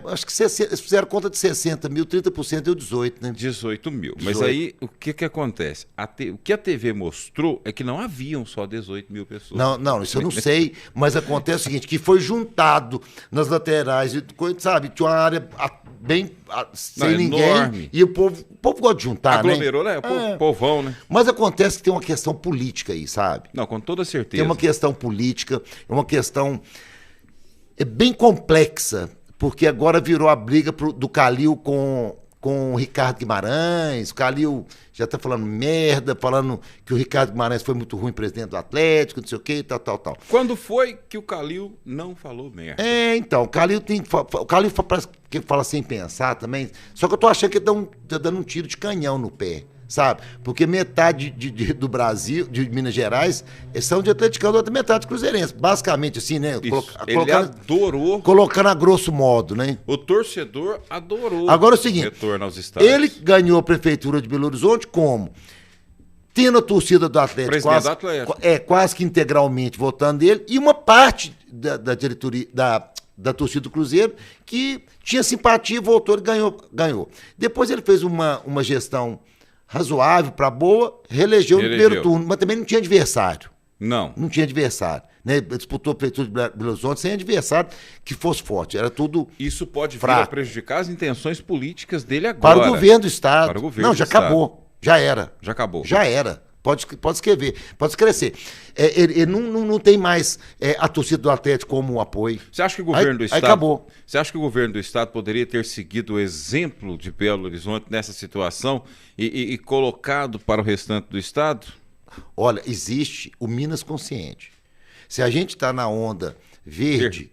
Speaker 2: Acho que eles fizeram conta de 60 mil, 30% deu 18, né?
Speaker 3: 18 mil.
Speaker 2: 18.
Speaker 3: Mas aí, o que acontece? O que a TV mostrou é que não haviam só 18 mil pessoas.
Speaker 2: Não, isso eu não sei, mas acontece o seguinte, que foi juntado nas laterais, sabe? Tinha uma área bem sem ninguém,
Speaker 3: enorme.
Speaker 2: E o povo gosta de juntar,
Speaker 3: aglomerou,
Speaker 2: né?
Speaker 3: Povão, né?
Speaker 2: Mas acontece que tem uma questão política aí, sabe?
Speaker 3: Não, com toda certeza.
Speaker 2: Tem uma questão política, é uma questão bem complexa, porque agora virou a briga do Calil com o Ricardo Guimarães. O Calil já está falando merda, falando que o Ricardo Guimarães foi muito ruim presidente do Atlético, não sei o quê, tal.
Speaker 3: Quando foi que o Calil não falou merda?
Speaker 2: Então, o Calil parece que fala sem pensar também, só que eu tô achando que tá dando um tiro de canhão no pé, sabe? Porque metade do Brasil, de Minas Gerais, são de atleticano, outra metade de cruzeirense. Basicamente assim, né?
Speaker 3: Ele adorou.
Speaker 2: Colocando a grosso modo, né?
Speaker 3: O torcedor adorou.
Speaker 2: Agora é o seguinte,
Speaker 3: retorno aos estádios.
Speaker 2: Ele ganhou a prefeitura de Belo Horizonte como? Tendo a torcida do Atlético,
Speaker 3: presidente do Atlético.
Speaker 2: Quase que integralmente votando nele, e uma parte da diretoria, da torcida do Cruzeiro, que tinha simpatia, voltou e ganhou. Depois ele fez uma gestão razoável para boa, reelegeu no primeiro turno, mas também não tinha adversário. Não tinha adversário. Né? Disputou a prefeitura de Belo Horizonte sem adversário que fosse forte. Era tudo
Speaker 3: Isso pode
Speaker 2: fraco.
Speaker 3: vir a prejudicar as intenções políticas dele agora.
Speaker 2: Para o governo do Estado.
Speaker 3: Para o governo
Speaker 2: não, já acabou. Já era.
Speaker 3: Já acabou.
Speaker 2: Já era. Pode escrever, pode escrever. Ele não tem mais a torcida do Atlético como um apoio.
Speaker 3: Você acha que o governo do Estado...
Speaker 2: Aí acabou.
Speaker 3: Você acha que o governo do Estado poderia ter seguido o exemplo de Belo Horizonte nessa situação e colocado para o restante do Estado?
Speaker 2: Olha, existe o Minas Consciente. Se a gente está na onda verde,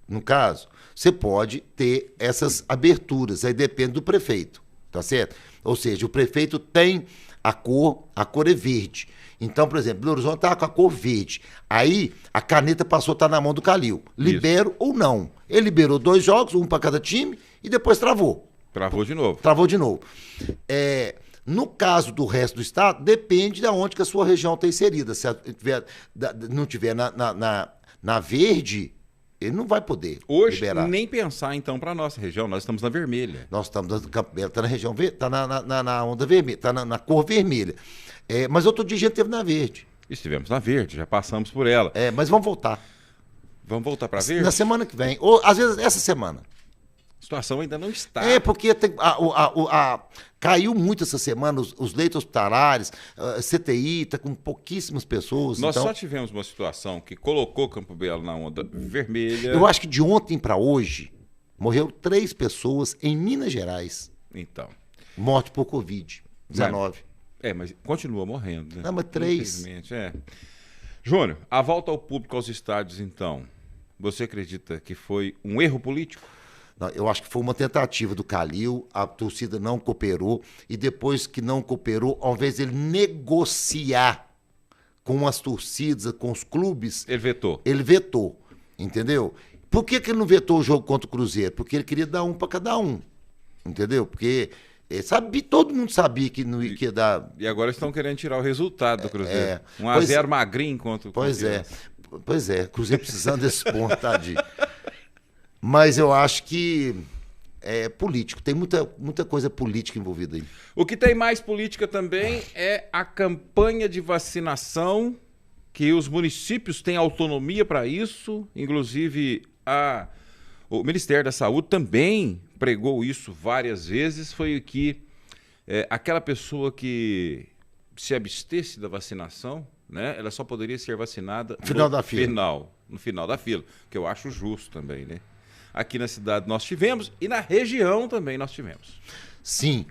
Speaker 2: no caso, você pode ter essas aberturas. Aí depende do prefeito, tá certo? Ou seja, o prefeito tem... A cor é verde. Então, por exemplo, Belo Horizonte estava com a cor verde. Aí, a caneta passou a estar na mão do Calil. Libero ou não. Ele liberou 2 jogos, um para cada time, e depois travou.
Speaker 3: Travou de novo.
Speaker 2: Travou de novo. No caso do resto do estado, depende de onde que a sua região está inserida. Se não tiver na verde... Ele não vai poder
Speaker 3: hoje
Speaker 2: liberar.
Speaker 3: Nem pensar, então, para a nossa região. Nós estamos na vermelha.
Speaker 2: Nós estamos no Campo Belo, está na região verde, está na onda vermelha, está na cor vermelha. Mas outro dia a gente esteve na verde.
Speaker 3: Estivemos na verde, já passamos por ela.
Speaker 2: Mas vamos voltar.
Speaker 3: Vamos voltar para verde?
Speaker 2: Na semana que vem, ou às vezes essa semana.
Speaker 3: A situação ainda não está.
Speaker 2: Porque caiu muito essa semana os leitos hospitalares, CTI está com pouquíssimas pessoas.
Speaker 3: Nós só tivemos uma situação que colocou Campo Belo na onda vermelha.
Speaker 2: Eu acho que de ontem para hoje, morreu 3 pessoas em Minas Gerais.
Speaker 3: Então.
Speaker 2: Morte por Covid-19.
Speaker 3: Mas continua morrendo, né?
Speaker 2: Não, mas 3.
Speaker 3: Infelizmente, Júnior, a volta ao público aos estádios, então, você acredita que foi um erro político?
Speaker 2: Não, eu acho que foi uma tentativa do Calil, a torcida não cooperou, e depois que não cooperou, ao invés de ele negociar com as torcidas, com os clubes... Ele vetou, entendeu? Por que ele não vetou o jogo contra o Cruzeiro? Porque ele queria dar um para cada um, entendeu? Porque todo mundo sabia que não ia dar...
Speaker 3: E agora estão querendo tirar o resultado do Cruzeiro. 1-0 magrinho contra o Cruzeiro.
Speaker 2: Pois é, Cruzeiro precisando desse ponto, tadinho. Mas eu acho que político. Tem muita coisa política envolvida aí.
Speaker 3: O que tem mais política também é a campanha de vacinação, que os municípios têm autonomia para isso, inclusive o Ministério da Saúde também pregou isso várias vezes, foi que aquela pessoa que se abstesse da vacinação, né, ela só poderia ser vacinada no final da fila, que eu acho justo também, né? Aqui na cidade nós tivemos e na região também nós tivemos.
Speaker 2: Sim,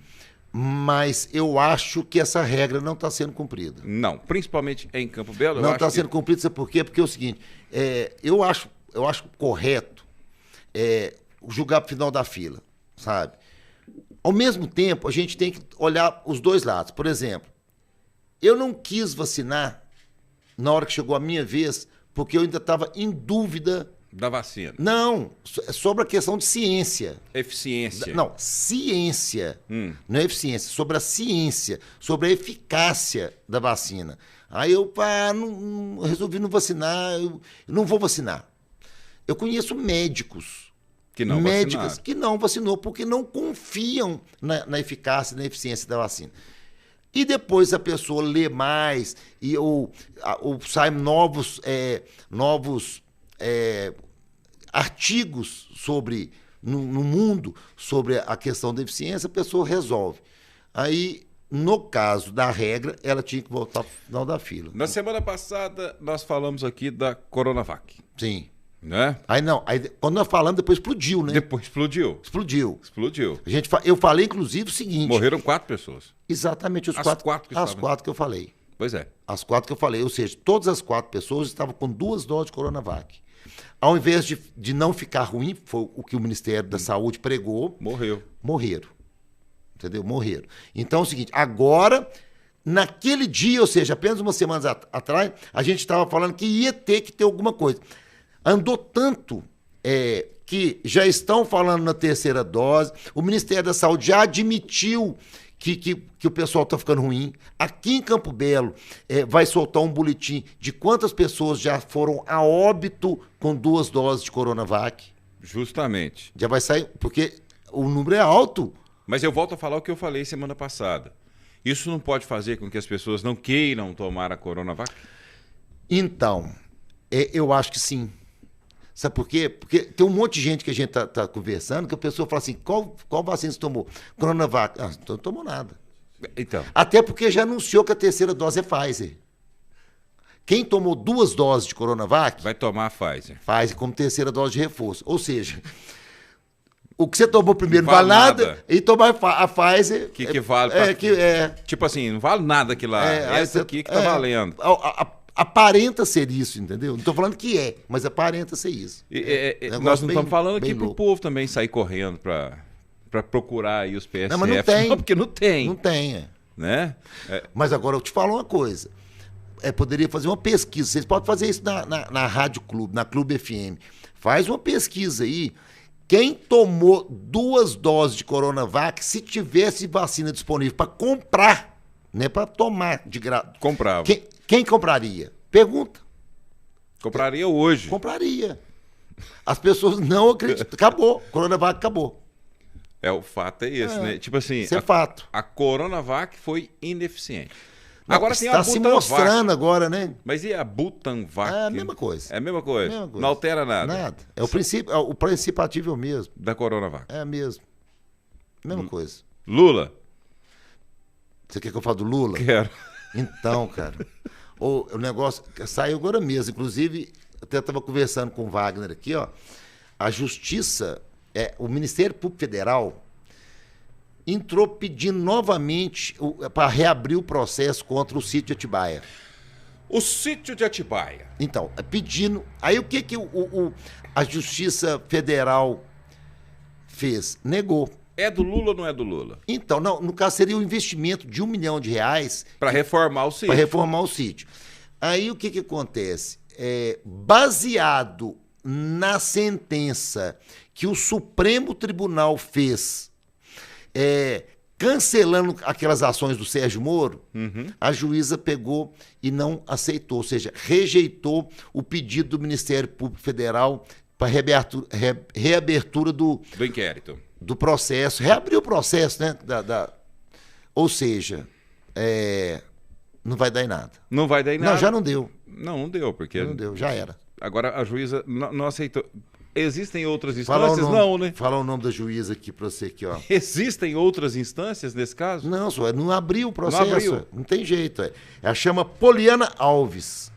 Speaker 2: mas eu acho que essa regra não está sendo cumprida.
Speaker 3: Não, principalmente em Campo Belo.
Speaker 2: Não está sendo cumprida, sabe por quê? Porque é o seguinte, eu acho correto julgar para o final da fila, sabe? Ao mesmo tempo, a gente tem que olhar os dois lados. Por exemplo, eu não quis vacinar na hora que chegou a minha vez, porque eu ainda estava em dúvida
Speaker 3: da vacina.
Speaker 2: Não, sobre a questão de ciência.
Speaker 3: Eficiência.
Speaker 2: Não, ciência. Não é eficiência, sobre a ciência, sobre a eficácia da vacina. Aí eu resolvi não vacinar, eu não vou vacinar. Eu conheço médicas que não vacinou porque não confiam na eficácia e na eficiência da vacina. E depois a pessoa lê mais ou saem novos artigos no mundo sobre a questão da eficiência, a pessoa resolve. Aí, no caso da regra, ela tinha que voltar para o final da fila.
Speaker 3: Na semana passada, nós falamos aqui da Coronavac.
Speaker 2: Sim.
Speaker 3: Né?
Speaker 2: Aí quando nós falamos, depois explodiu, né?
Speaker 3: Depois explodiu.
Speaker 2: Explodiu.
Speaker 3: Eu
Speaker 2: falei, inclusive, o seguinte...
Speaker 3: Morreram 4 pessoas.
Speaker 2: Exatamente, as quatro que eu falei.
Speaker 3: Pois é.
Speaker 2: As 4 que eu falei, ou seja, todas as 4 pessoas estavam com 2 doses de Coronavac. Ao invés de não ficar ruim, foi o que o Ministério da Saúde pregou. Morreram. Entendeu? Morreram. Então é o seguinte, agora, naquele dia, ou seja, apenas umas semanas atrás, a gente estava falando que ia ter que ter alguma coisa. Andou tanto que já estão falando na terceira dose, o Ministério da Saúde já admitiu que o pessoal está ficando ruim. Aqui em Campo Belo vai soltar um boletim de quantas pessoas já foram a óbito com 2 doses de Coronavac.
Speaker 3: Justamente.
Speaker 2: Já vai sair, porque o número é alto.
Speaker 3: Mas eu volto a falar o que eu falei semana passada. Isso não pode fazer com que as pessoas não queiram tomar a Coronavac?
Speaker 2: Então, eu acho que sim. Sabe por quê? Porque tem um monte de gente que a gente tá conversando que a pessoa fala assim, qual vacina você tomou? Coronavac. Não tomou nada.
Speaker 3: Então.
Speaker 2: Até porque já anunciou que a terceira dose é Pfizer. Quem tomou 2 doses de Coronavac...
Speaker 3: vai tomar a Pfizer.
Speaker 2: Pfizer como terceira dose de reforço. Ou seja, o que você tomou primeiro não vale nada e tomar a Pfizer...
Speaker 3: Que vale tipo assim, não vale nada aquilo lá. Essa aqui que tá valendo.
Speaker 2: Aparenta ser isso, entendeu? Não estou falando que mas aparenta ser isso.
Speaker 3: Nós não estamos falando aqui para o povo também sair correndo para procurar aí os PSF.
Speaker 2: Não, mas não tem.
Speaker 3: Não, porque não tem.
Speaker 2: Não tem,
Speaker 3: né?
Speaker 2: Mas agora eu te falo uma coisa. Poderia fazer uma pesquisa. Vocês podem fazer isso na Rádio Clube, na Clube FM. Faz uma pesquisa aí. Quem tomou 2 doses de Coronavac, se tivesse vacina disponível para comprar, não é para tomar de graça.
Speaker 3: Comprava.
Speaker 2: Quem compraria? Pergunta.
Speaker 3: Compraria hoje.
Speaker 2: Compraria. As pessoas não acreditam. Acabou. Coronavac acabou.
Speaker 3: O fato é esse, né? Tipo assim,
Speaker 2: isso é fato.
Speaker 3: A Coronavac foi ineficiente.
Speaker 2: Não,
Speaker 3: agora tem
Speaker 2: a Butanvac. Está se mostrando agora, né?
Speaker 3: Mas e a Butanvac?
Speaker 2: É a mesma coisa.
Speaker 3: É a mesma coisa. Não altera nada.
Speaker 2: Nada. O princípio ativo é o mesmo.
Speaker 3: Da Coronavac.
Speaker 2: É mesmo. Mesma coisa.
Speaker 3: Lula.
Speaker 2: Você quer que eu fale do Lula?
Speaker 3: Quero.
Speaker 2: Então, cara, o negócio saiu agora mesmo. Inclusive, até estava conversando com o Wagner aqui, ó. A Justiça, o Ministério Público Federal entrou pedindo novamente para reabrir o processo contra o sítio de Atibaia.
Speaker 3: O sítio de Atibaia.
Speaker 2: Então, pedindo... Aí o que a Justiça Federal fez? Negou.
Speaker 3: É do Lula ou não é do Lula?
Speaker 2: Então, não, no caso seria um investimento de R$1 milhão
Speaker 3: para reformar o sítio.
Speaker 2: Para reformar o sítio. Aí o que acontece? Baseado na sentença que o Supremo Tribunal fez, cancelando aquelas ações do Sérgio Moro, a juíza pegou e não aceitou, ou seja, rejeitou o pedido do Ministério Público Federal para reabertura do
Speaker 3: inquérito.
Speaker 2: do processo, reabrir o processo, né? Ou seja, não vai dar em nada.
Speaker 3: Não vai dar em nada?
Speaker 2: Não, já não deu.
Speaker 3: Não deu, porque...
Speaker 2: Não deu, já era.
Speaker 3: Agora a juíza não aceitou. Existem outras instâncias? Não, né?
Speaker 2: Fala o nome da juíza aqui pra você aqui, ó.
Speaker 3: Existem outras instâncias nesse caso?
Speaker 2: Não, só não abriu o processo.
Speaker 3: Não abriu.
Speaker 2: Não tem jeito. Ela chama Poliana Alves,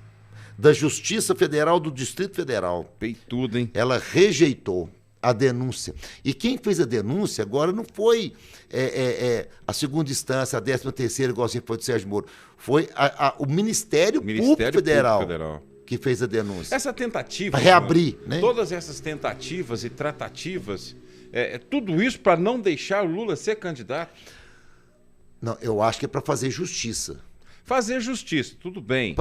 Speaker 2: da Justiça Federal do Distrito Federal.
Speaker 3: Peitudo, hein?
Speaker 2: Ela rejeitou a denúncia. E quem fez a denúncia agora não foi a segunda instância, a 13ª, igual assim foi do Sérgio Moro. Foi o Ministério Público Federal que fez a denúncia.
Speaker 3: Essa tentativa...
Speaker 2: Para reabrir, né?
Speaker 3: Todas essas tentativas e tratativas, tudo isso para não deixar o Lula ser candidato?
Speaker 2: Não, eu acho que é para fazer justiça.
Speaker 3: Fazer justiça, tudo bem.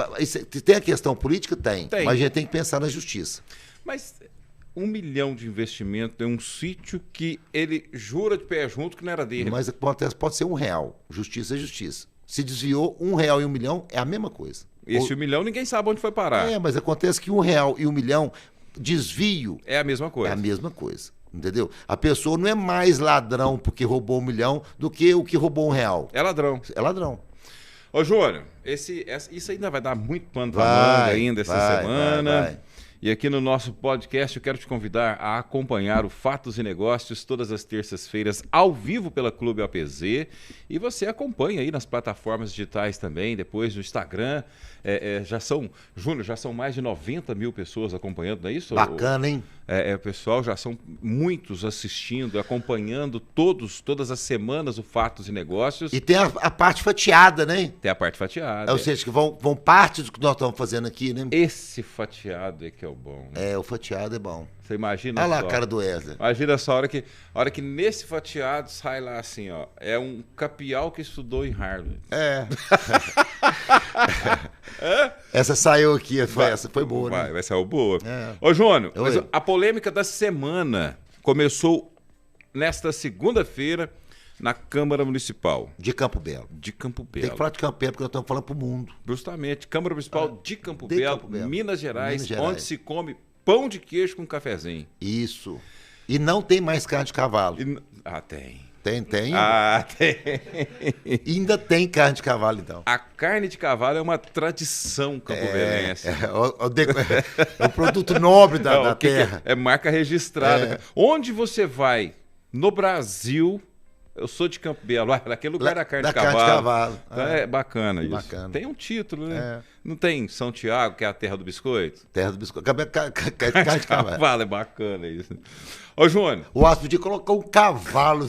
Speaker 2: Tem a questão política? Tem.
Speaker 3: Tem.
Speaker 2: Mas a gente tem que pensar na justiça.
Speaker 3: Mas 1 milhão de investimento em um sítio que ele jura de pé junto que não era dele.
Speaker 2: Mas acontece, pode ser R$1. Justiça é justiça. Se desviou R$1 e 1 milhão, é a mesma coisa.
Speaker 3: Esse 1 milhão ninguém sabe onde foi parar.
Speaker 2: Mas acontece que R$1 e 1 milhão, desvio...
Speaker 3: É a mesma coisa.
Speaker 2: É a mesma coisa, entendeu? A pessoa não é mais ladrão porque roubou 1 milhão do que o que roubou R$1.
Speaker 3: É ladrão.
Speaker 2: É ladrão.
Speaker 3: Ô, Júnior, isso ainda vai dar muito pano pra manga ainda essa semana.
Speaker 2: Vai.
Speaker 3: E aqui no nosso podcast eu quero te convidar a acompanhar o Fatos e Negócios todas as terças-feiras ao vivo pela Clube APZ. E você acompanha aí nas plataformas digitais também, depois no Instagram. Júnior, já são mais de 90 mil pessoas acompanhando, não é isso?
Speaker 2: Bacana, hein?
Speaker 3: Pessoal, já são muitos assistindo, acompanhando todas as semanas o Fatos e Negócios.
Speaker 2: E tem a parte fatiada, né?
Speaker 3: Tem a parte fatiada.
Speaker 2: Ou seja, que vão parte do que nós estamos fazendo aqui, né?
Speaker 3: Esse fatiado é que é o bom. Né?
Speaker 2: O fatiado é bom.
Speaker 3: Você imagina
Speaker 2: Olha lá
Speaker 3: só.
Speaker 2: A cara do Wesley.
Speaker 3: Imagina só a hora que nesse fatiado sai lá assim, ó. É um capial que estudou em Harvard.
Speaker 2: Essa saiu aqui, essa foi boa, né?
Speaker 3: Vai sair boa. Ô, Júnior,
Speaker 2: Oi.
Speaker 3: a polêmica da semana começou nesta segunda-feira na Câmara Municipal.
Speaker 2: De Campo Belo.
Speaker 3: De Campo Belo.
Speaker 2: Tem que falar de Campo Belo porque nós estamos falando pro mundo.
Speaker 3: Justamente, Câmara Municipal de Campo
Speaker 2: de
Speaker 3: Belo,
Speaker 2: Campo Belo,
Speaker 3: Minas Gerais,
Speaker 2: Minas Gerais.
Speaker 3: onde se come pão de queijo com cafezinho.
Speaker 2: Isso. E não tem mais carne de cavalo.
Speaker 3: Tem.
Speaker 2: Tem.
Speaker 3: Tem.
Speaker 2: Ainda tem carne de cavalo, então.
Speaker 3: A carne de cavalo é uma tradição campobelense.
Speaker 2: É o produto nobre da terra.
Speaker 3: É marca registrada. Onde você vai no Brasil, eu sou de Campo Belo, naquele lugar da carne de cavalo. Então é bacana isso.
Speaker 2: Bacana.
Speaker 3: Tem um título, né? Não tem São Tiago, que é a terra do biscoito?
Speaker 2: Terra do biscoito. Carne de cavalo.
Speaker 3: É bacana isso. Ô, Júnior.
Speaker 2: O Aço podia colocar um cavalo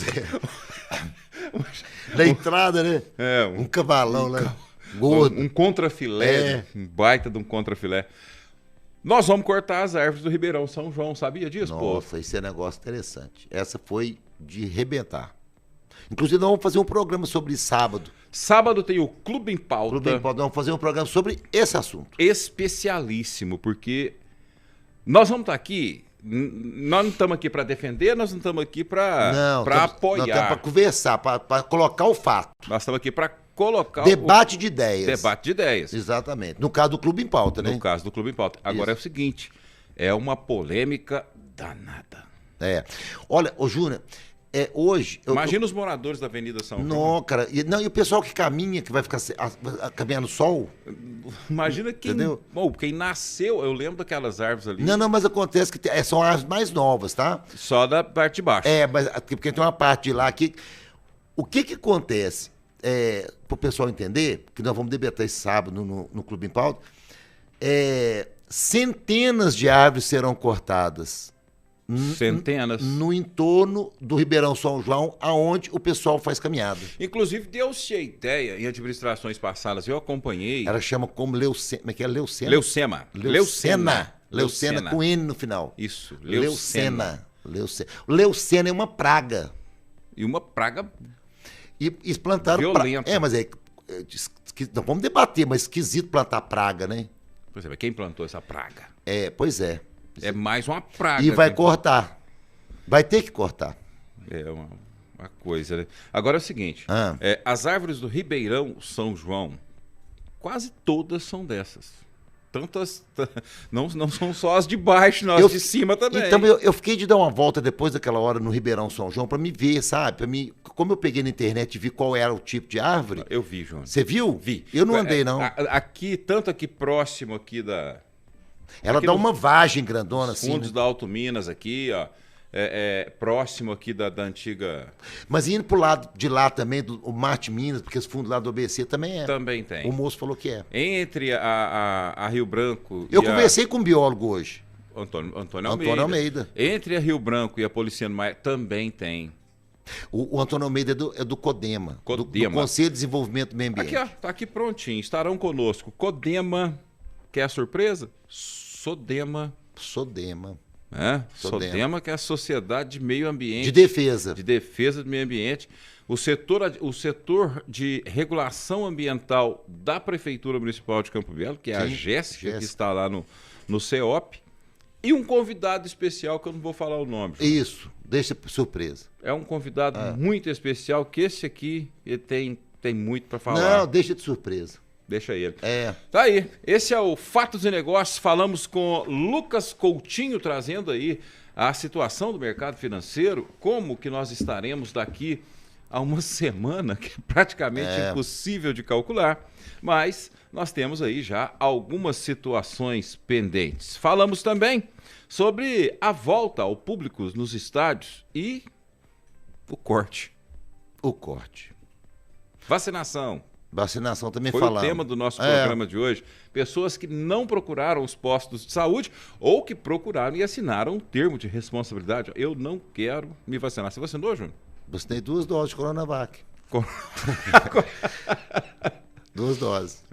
Speaker 2: na entrada, né? Um cavalão lá. Gordo.
Speaker 3: Um contrafilé. Um baita de um contrafilé. Nós vamos cortar as árvores do Ribeirão São João, sabia disso, pô?
Speaker 2: Nossa, isso é um negócio interessante. Essa foi de rebentar. Inclusive, nós vamos fazer um programa sobre isso sábado.
Speaker 3: Sábado tem o Clube em Pauta.
Speaker 2: Clube em Pauta. Nós vamos fazer um programa sobre esse assunto.
Speaker 3: Especialíssimo, porque nós vamos estar aqui... Nós não estamos aqui para defender, nós não estamos aqui para apoiar. Nós estamos
Speaker 2: para conversar, para colocar o fato.
Speaker 3: Nós estamos aqui para colocar
Speaker 2: Debate de ideias.
Speaker 3: Debate de ideias.
Speaker 2: Exatamente. No caso do Clube em Pauta, né?
Speaker 3: No caso do Clube em Pauta. Agora é o seguinte, é uma polêmica danada.
Speaker 2: Olha, ô Júnior, hoje...
Speaker 3: Imagina os moradores da Avenida São João.
Speaker 2: Não, cara. E o pessoal que caminha, que vai ficar caminhar no sol.
Speaker 3: Imagina quem nasceu, eu lembro daquelas árvores ali.
Speaker 2: Não, mas acontece que são árvores mais novas, tá?
Speaker 3: Só da parte de baixo.
Speaker 2: Mas porque tem uma parte de lá que... O que acontece? Para o pessoal entender, que nós vamos debater esse sábado no Clube em Pauta, centenas de árvores serão cortadas.
Speaker 3: Centenas.
Speaker 2: No entorno do Ribeirão São João, aonde o pessoal faz caminhada.
Speaker 3: Inclusive, deu-se a ideia, em administrações passadas, eu acompanhei...
Speaker 2: Ela chama como Leucema. Como é que é? Leucema? Leucena com N no final.
Speaker 3: Isso,
Speaker 2: Leucena. Leucena é uma praga.
Speaker 3: E uma praga
Speaker 2: e plantaram
Speaker 3: violenta.
Speaker 2: Mas não vamos debater, mas esquisito plantar praga, né?
Speaker 3: Por exemplo, quem plantou essa praga?
Speaker 2: Pois é.
Speaker 3: É mais uma praga.
Speaker 2: E vai cortar. Vai ter que cortar.
Speaker 3: É uma coisa, né? Agora é o seguinte. As árvores do Ribeirão São João, quase todas são dessas. Não são só as de baixo, não, as de cima também.
Speaker 2: Então eu fiquei de dar uma volta depois daquela hora no Ribeirão São João para me ver, sabe? Para mim, como eu peguei na internet e vi qual era o tipo de árvore.
Speaker 3: Eu vi, João.
Speaker 2: Você viu?
Speaker 3: Vi.
Speaker 2: Eu não andei, não.
Speaker 3: Aqui, tanto aqui próximo aqui da...
Speaker 2: Ela
Speaker 3: aqui
Speaker 2: dá uma vagem grandona
Speaker 3: Os
Speaker 2: assim.
Speaker 3: fundos
Speaker 2: Né?
Speaker 3: da Alto Minas aqui, ó. Próximo aqui da antiga...
Speaker 2: Mas indo pro lado de lá também, o Marte Minas, porque esse fundo lá do ABC também é.
Speaker 3: Também tem.
Speaker 2: O moço falou que é.
Speaker 3: Entre a Rio Branco
Speaker 2: Eu
Speaker 3: e
Speaker 2: conversei com um biólogo hoje.
Speaker 3: Antônio
Speaker 2: Almeida.
Speaker 3: Entre a Rio Branco e a Policiano Maia também tem.
Speaker 2: O Antônio Almeida é do CODEMA. Do Conselho de Desenvolvimento do Meio Ambiente.
Speaker 3: Aqui, ó, tá aqui prontinho. Estarão conosco. CODEMA, quer a surpresa? Sodema.
Speaker 2: Sodema.
Speaker 3: Sodema, que é a Sociedade de Meio Ambiente.
Speaker 2: De Defesa.
Speaker 3: De Defesa do Meio Ambiente. O setor de regulação ambiental da Prefeitura Municipal de Campo Belo, que é a Jéssica, que está lá no CEOP. E um convidado especial, que eu não vou falar o nome.
Speaker 2: Isso, deixa surpresa.
Speaker 3: É um convidado muito especial, que esse aqui ele tem muito para falar.
Speaker 2: Não, deixa de surpresa.
Speaker 3: Deixa ele.
Speaker 2: Tá
Speaker 3: aí. Esse é o Fatos e Negócios. Falamos com Lucas Coutinho, trazendo aí a situação do mercado financeiro, como que nós estaremos daqui a uma semana, que é praticamente impossível de calcular, mas nós temos aí já algumas situações pendentes. Falamos também sobre a volta ao público nos estádios e o corte.
Speaker 2: O corte.
Speaker 3: Vacinação.
Speaker 2: Vacinação também
Speaker 3: foi
Speaker 2: falamos.
Speaker 3: Foi o tema do nosso programa de hoje. Pessoas que não procuraram os postos de saúde ou que procuraram e assinaram um termo de responsabilidade. Eu não quero me vacinar. Você vacinou, Júnior?
Speaker 2: Vacinei 2 doses de Coronavac. 2 doses.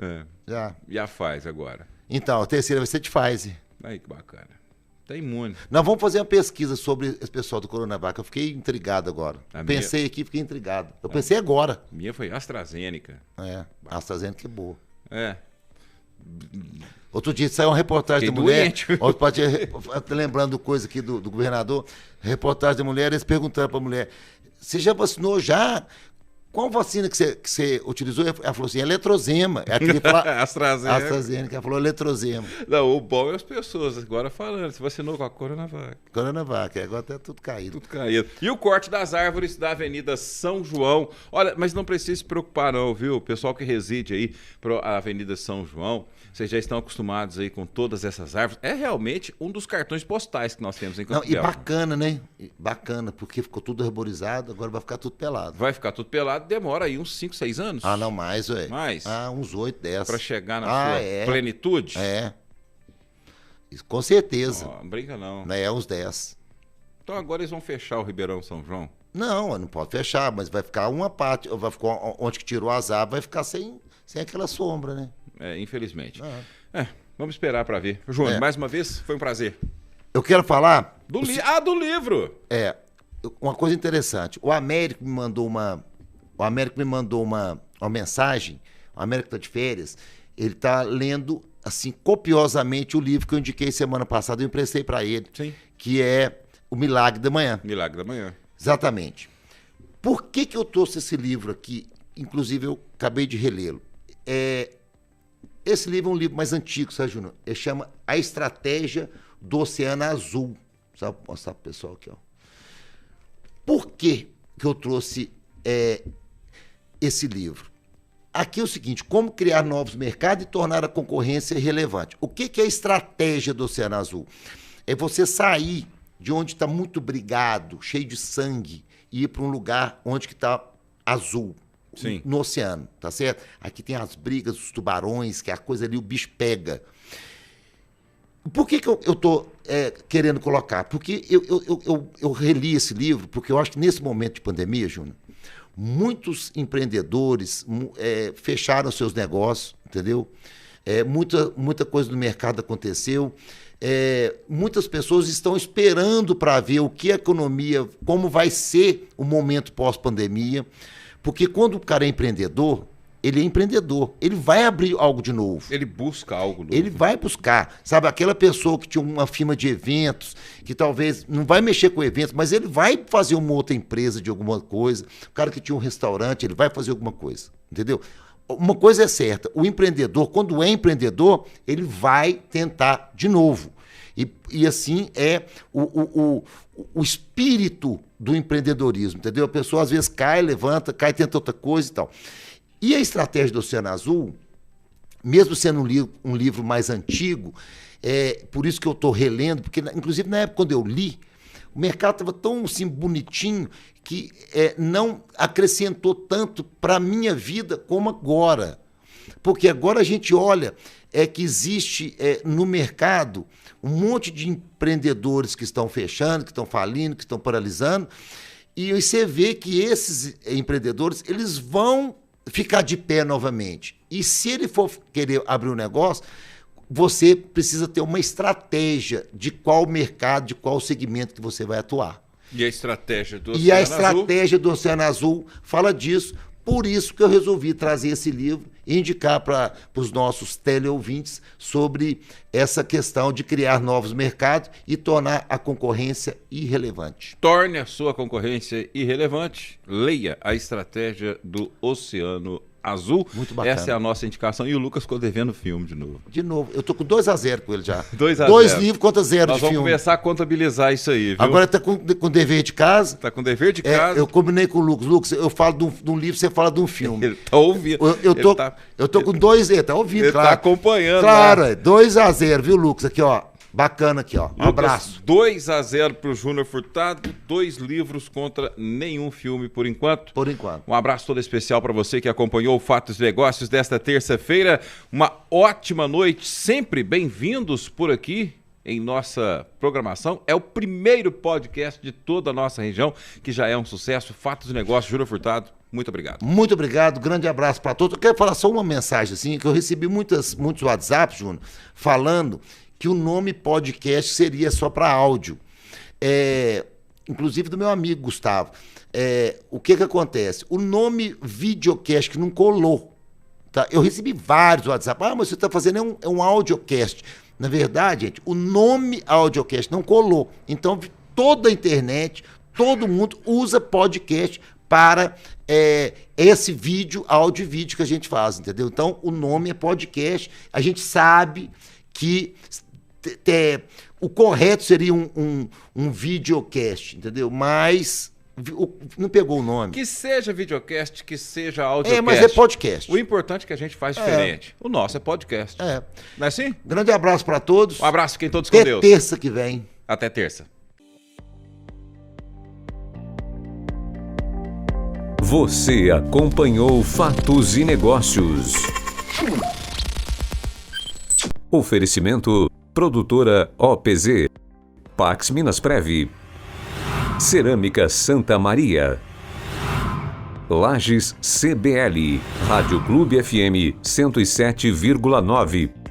Speaker 2: Já.
Speaker 3: E a Pfizer agora?
Speaker 2: Então, a terceira vai ser de Pfizer.
Speaker 3: Aí, que bacana. Tá imune.
Speaker 2: Nós vamos fazer uma pesquisa sobre esse pessoal do Coronavac. Eu fiquei intrigado agora. Pensei aqui, fiquei intrigado. Eu pensei agora.
Speaker 3: A minha foi AstraZeneca.
Speaker 2: A AstraZeneca é boa. Outro dia saiu uma reportagem da mulher. Lembrando coisa aqui do governador. Reportagem da mulher, eles perguntaram para a mulher: você já vacinou já? Qual vacina que você utilizou? Ela falou assim, eletrozema. AstraZeneca. Ela falou eletrozema.
Speaker 3: Não, o bom é as pessoas agora falando. Você vacinou com a Coronavac.
Speaker 2: Coronavac, agora tá tudo caído.
Speaker 3: Tudo caído. E o corte das árvores da Avenida São João. Olha, mas não precisa se preocupar não, viu? O pessoal que reside aí para a Avenida São João, vocês já estão acostumados aí com todas essas árvores. É realmente um dos cartões postais que nós temos em Campo Belo.
Speaker 2: E bacana, né? Bacana, porque ficou tudo arborizado, agora vai ficar tudo pelado.
Speaker 3: Vai ficar tudo pelado, demora aí uns 5, 6 anos.
Speaker 2: Ah, não, mais, ué.
Speaker 3: Mais?
Speaker 2: Uns 8, 10.
Speaker 3: Para chegar na sua plenitude?
Speaker 2: Isso, com certeza.
Speaker 3: Não brinca não.
Speaker 2: Uns 10.
Speaker 3: Então agora eles vão fechar o Ribeirão São João?
Speaker 2: Não pode fechar, mas vai ficar uma parte, vai ficar onde que tirou as árvores, vai ficar sem aquela sombra, né?
Speaker 3: Infelizmente. Vamos esperar para ver. Júnior, mais uma vez, foi um prazer.
Speaker 2: Eu quero falar...
Speaker 3: do livro!
Speaker 2: Uma coisa interessante. O Américo me mandou uma mensagem, o Américo está de férias, ele está lendo, assim, copiosamente o livro que eu indiquei semana passada, eu emprestei para ele, que é O Milagre da Manhã.
Speaker 3: Milagre da Manhã.
Speaker 2: Exatamente. Por que eu trouxe esse livro aqui? Inclusive, eu acabei de relê-lo. Esse livro é um livro mais antigo, sabe, Júnior? Ele chama A Estratégia do Oceano Azul. Sabe, vou mostrar pro pessoal aqui, ó. Por que eu trouxe esse livro? Aqui é o seguinte: como criar novos mercados e tornar a concorrência relevante. O que é a estratégia do Oceano Azul? É você sair de onde está muito brigado, cheio de sangue, e ir para um lugar onde está azul.
Speaker 3: Sim.
Speaker 2: No oceano, tá certo? Aqui tem as brigas, os tubarões, que a coisa ali, o bicho pega. Por que eu tô querendo colocar? Porque eu reli esse livro, porque eu acho que nesse momento de pandemia, Júnior, muitos empreendedores fecharam seus negócios, entendeu? Muita coisa no mercado aconteceu. Muitas pessoas estão esperando para ver o que a economia, como vai ser o momento pós-pandemia. Porque quando o cara é empreendedor, ele vai abrir algo de novo.
Speaker 3: Ele busca algo novo.
Speaker 2: Ele vai buscar, sabe, aquela pessoa que tinha uma firma de eventos, que talvez não vai mexer com eventos, mas ele vai fazer uma outra empresa de alguma coisa. O cara que tinha um restaurante, ele vai fazer alguma coisa, entendeu? uma coisa é certa, o empreendedor, quando é empreendedor, ele vai tentar de novo. E assim é o espírito do empreendedorismo, entendeu? A pessoa às vezes cai, levanta, cai, tenta outra coisa e tal. E a estratégia do Oceano Azul, mesmo sendo um livro mais antigo, por isso que eu estou relendo, porque inclusive na época quando eu li, o mercado estava tão assim, bonitinho que não acrescentou tanto para a minha vida como agora. Porque agora a gente olha que existe no mercado um monte de empreendedores que estão fechando, que estão falindo, que estão paralisando, e você vê que esses empreendedores eles vão ficar de pé novamente. E se ele for querer abrir um negócio, você precisa ter uma estratégia de qual mercado, de qual segmento que você vai atuar.
Speaker 3: E a estratégia do Oceano Azul?
Speaker 2: E a estratégia do Oceano Azul fala disso. Por isso que eu resolvi trazer esse livro e indicar para os nossos teleouvintes sobre essa questão de criar novos mercados e tornar a concorrência irrelevante.
Speaker 3: Torne a sua concorrência irrelevante. Leia a estratégia do Oceano Azul.
Speaker 2: Muito bacana.
Speaker 3: Essa é a nossa indicação. E o Lucas ficou devendo filme de novo.
Speaker 2: De novo, eu tô com 2-0 com ele já.
Speaker 3: 2-0.
Speaker 2: 2 livros contra 0 de
Speaker 3: Nós vamos
Speaker 2: filme.
Speaker 3: começar a contabilizar isso aí, viu?
Speaker 2: Agora tá com dever de casa.
Speaker 3: Tá com dever de casa.
Speaker 2: Eu combinei com o Lucas. Lucas, eu falo de um livro, você fala de um filme.
Speaker 3: Ele tá ouvindo.
Speaker 2: Eu tô com 2, ele tá ouvindo,
Speaker 3: ele
Speaker 2: claro.
Speaker 3: tá acompanhando.
Speaker 2: Claro,
Speaker 3: né?
Speaker 2: 2-0, viu, Lucas? Aqui, ó. Bacana aqui, ó. Um abraço.
Speaker 3: 2-0 pro Júnior Furtado, 2 livros contra nenhum filme por enquanto.
Speaker 2: Por enquanto.
Speaker 3: Um abraço todo especial para você que acompanhou o Fatos e Negócios desta terça-feira. Uma ótima noite, sempre bem-vindos por aqui em nossa programação. É o primeiro podcast de toda a nossa região, que já é um sucesso. Fatos e Negócios, Júnior Furtado. Muito obrigado.
Speaker 2: Muito obrigado, grande abraço para todos. Eu quero falar só uma mensagem, assim, que eu recebi muitos WhatsApps, Júnior, falando que o nome podcast seria só para áudio. Inclusive do meu amigo Gustavo. O que acontece? O nome videocast que não colou. Tá? Eu recebi vários WhatsApp. Mas você está fazendo um audiocast. Na verdade, gente, o nome audiocast não colou. Então, toda a internet, todo mundo usa podcast para esse vídeo, áudio e vídeo que a gente faz, entendeu? Então, o nome é podcast. A gente sabe que o correto seria um videocast, entendeu? Mas não pegou o nome.
Speaker 3: Que seja videocast, que seja audiocast.
Speaker 2: Mas é podcast.
Speaker 3: O importante é que a gente faz diferente. O nosso é podcast. Não é assim?
Speaker 2: Grande abraço para todos.
Speaker 3: Um abraço, fiquem todos com Deus.
Speaker 2: Até terça que vem.
Speaker 3: Até terça.
Speaker 1: Você acompanhou Fatos e Negócios. Oferecimento Produtora OPZ, Pax Minas Prev, Cerâmica Santa Maria, Lages CBL, Rádio Clube FM 107,9.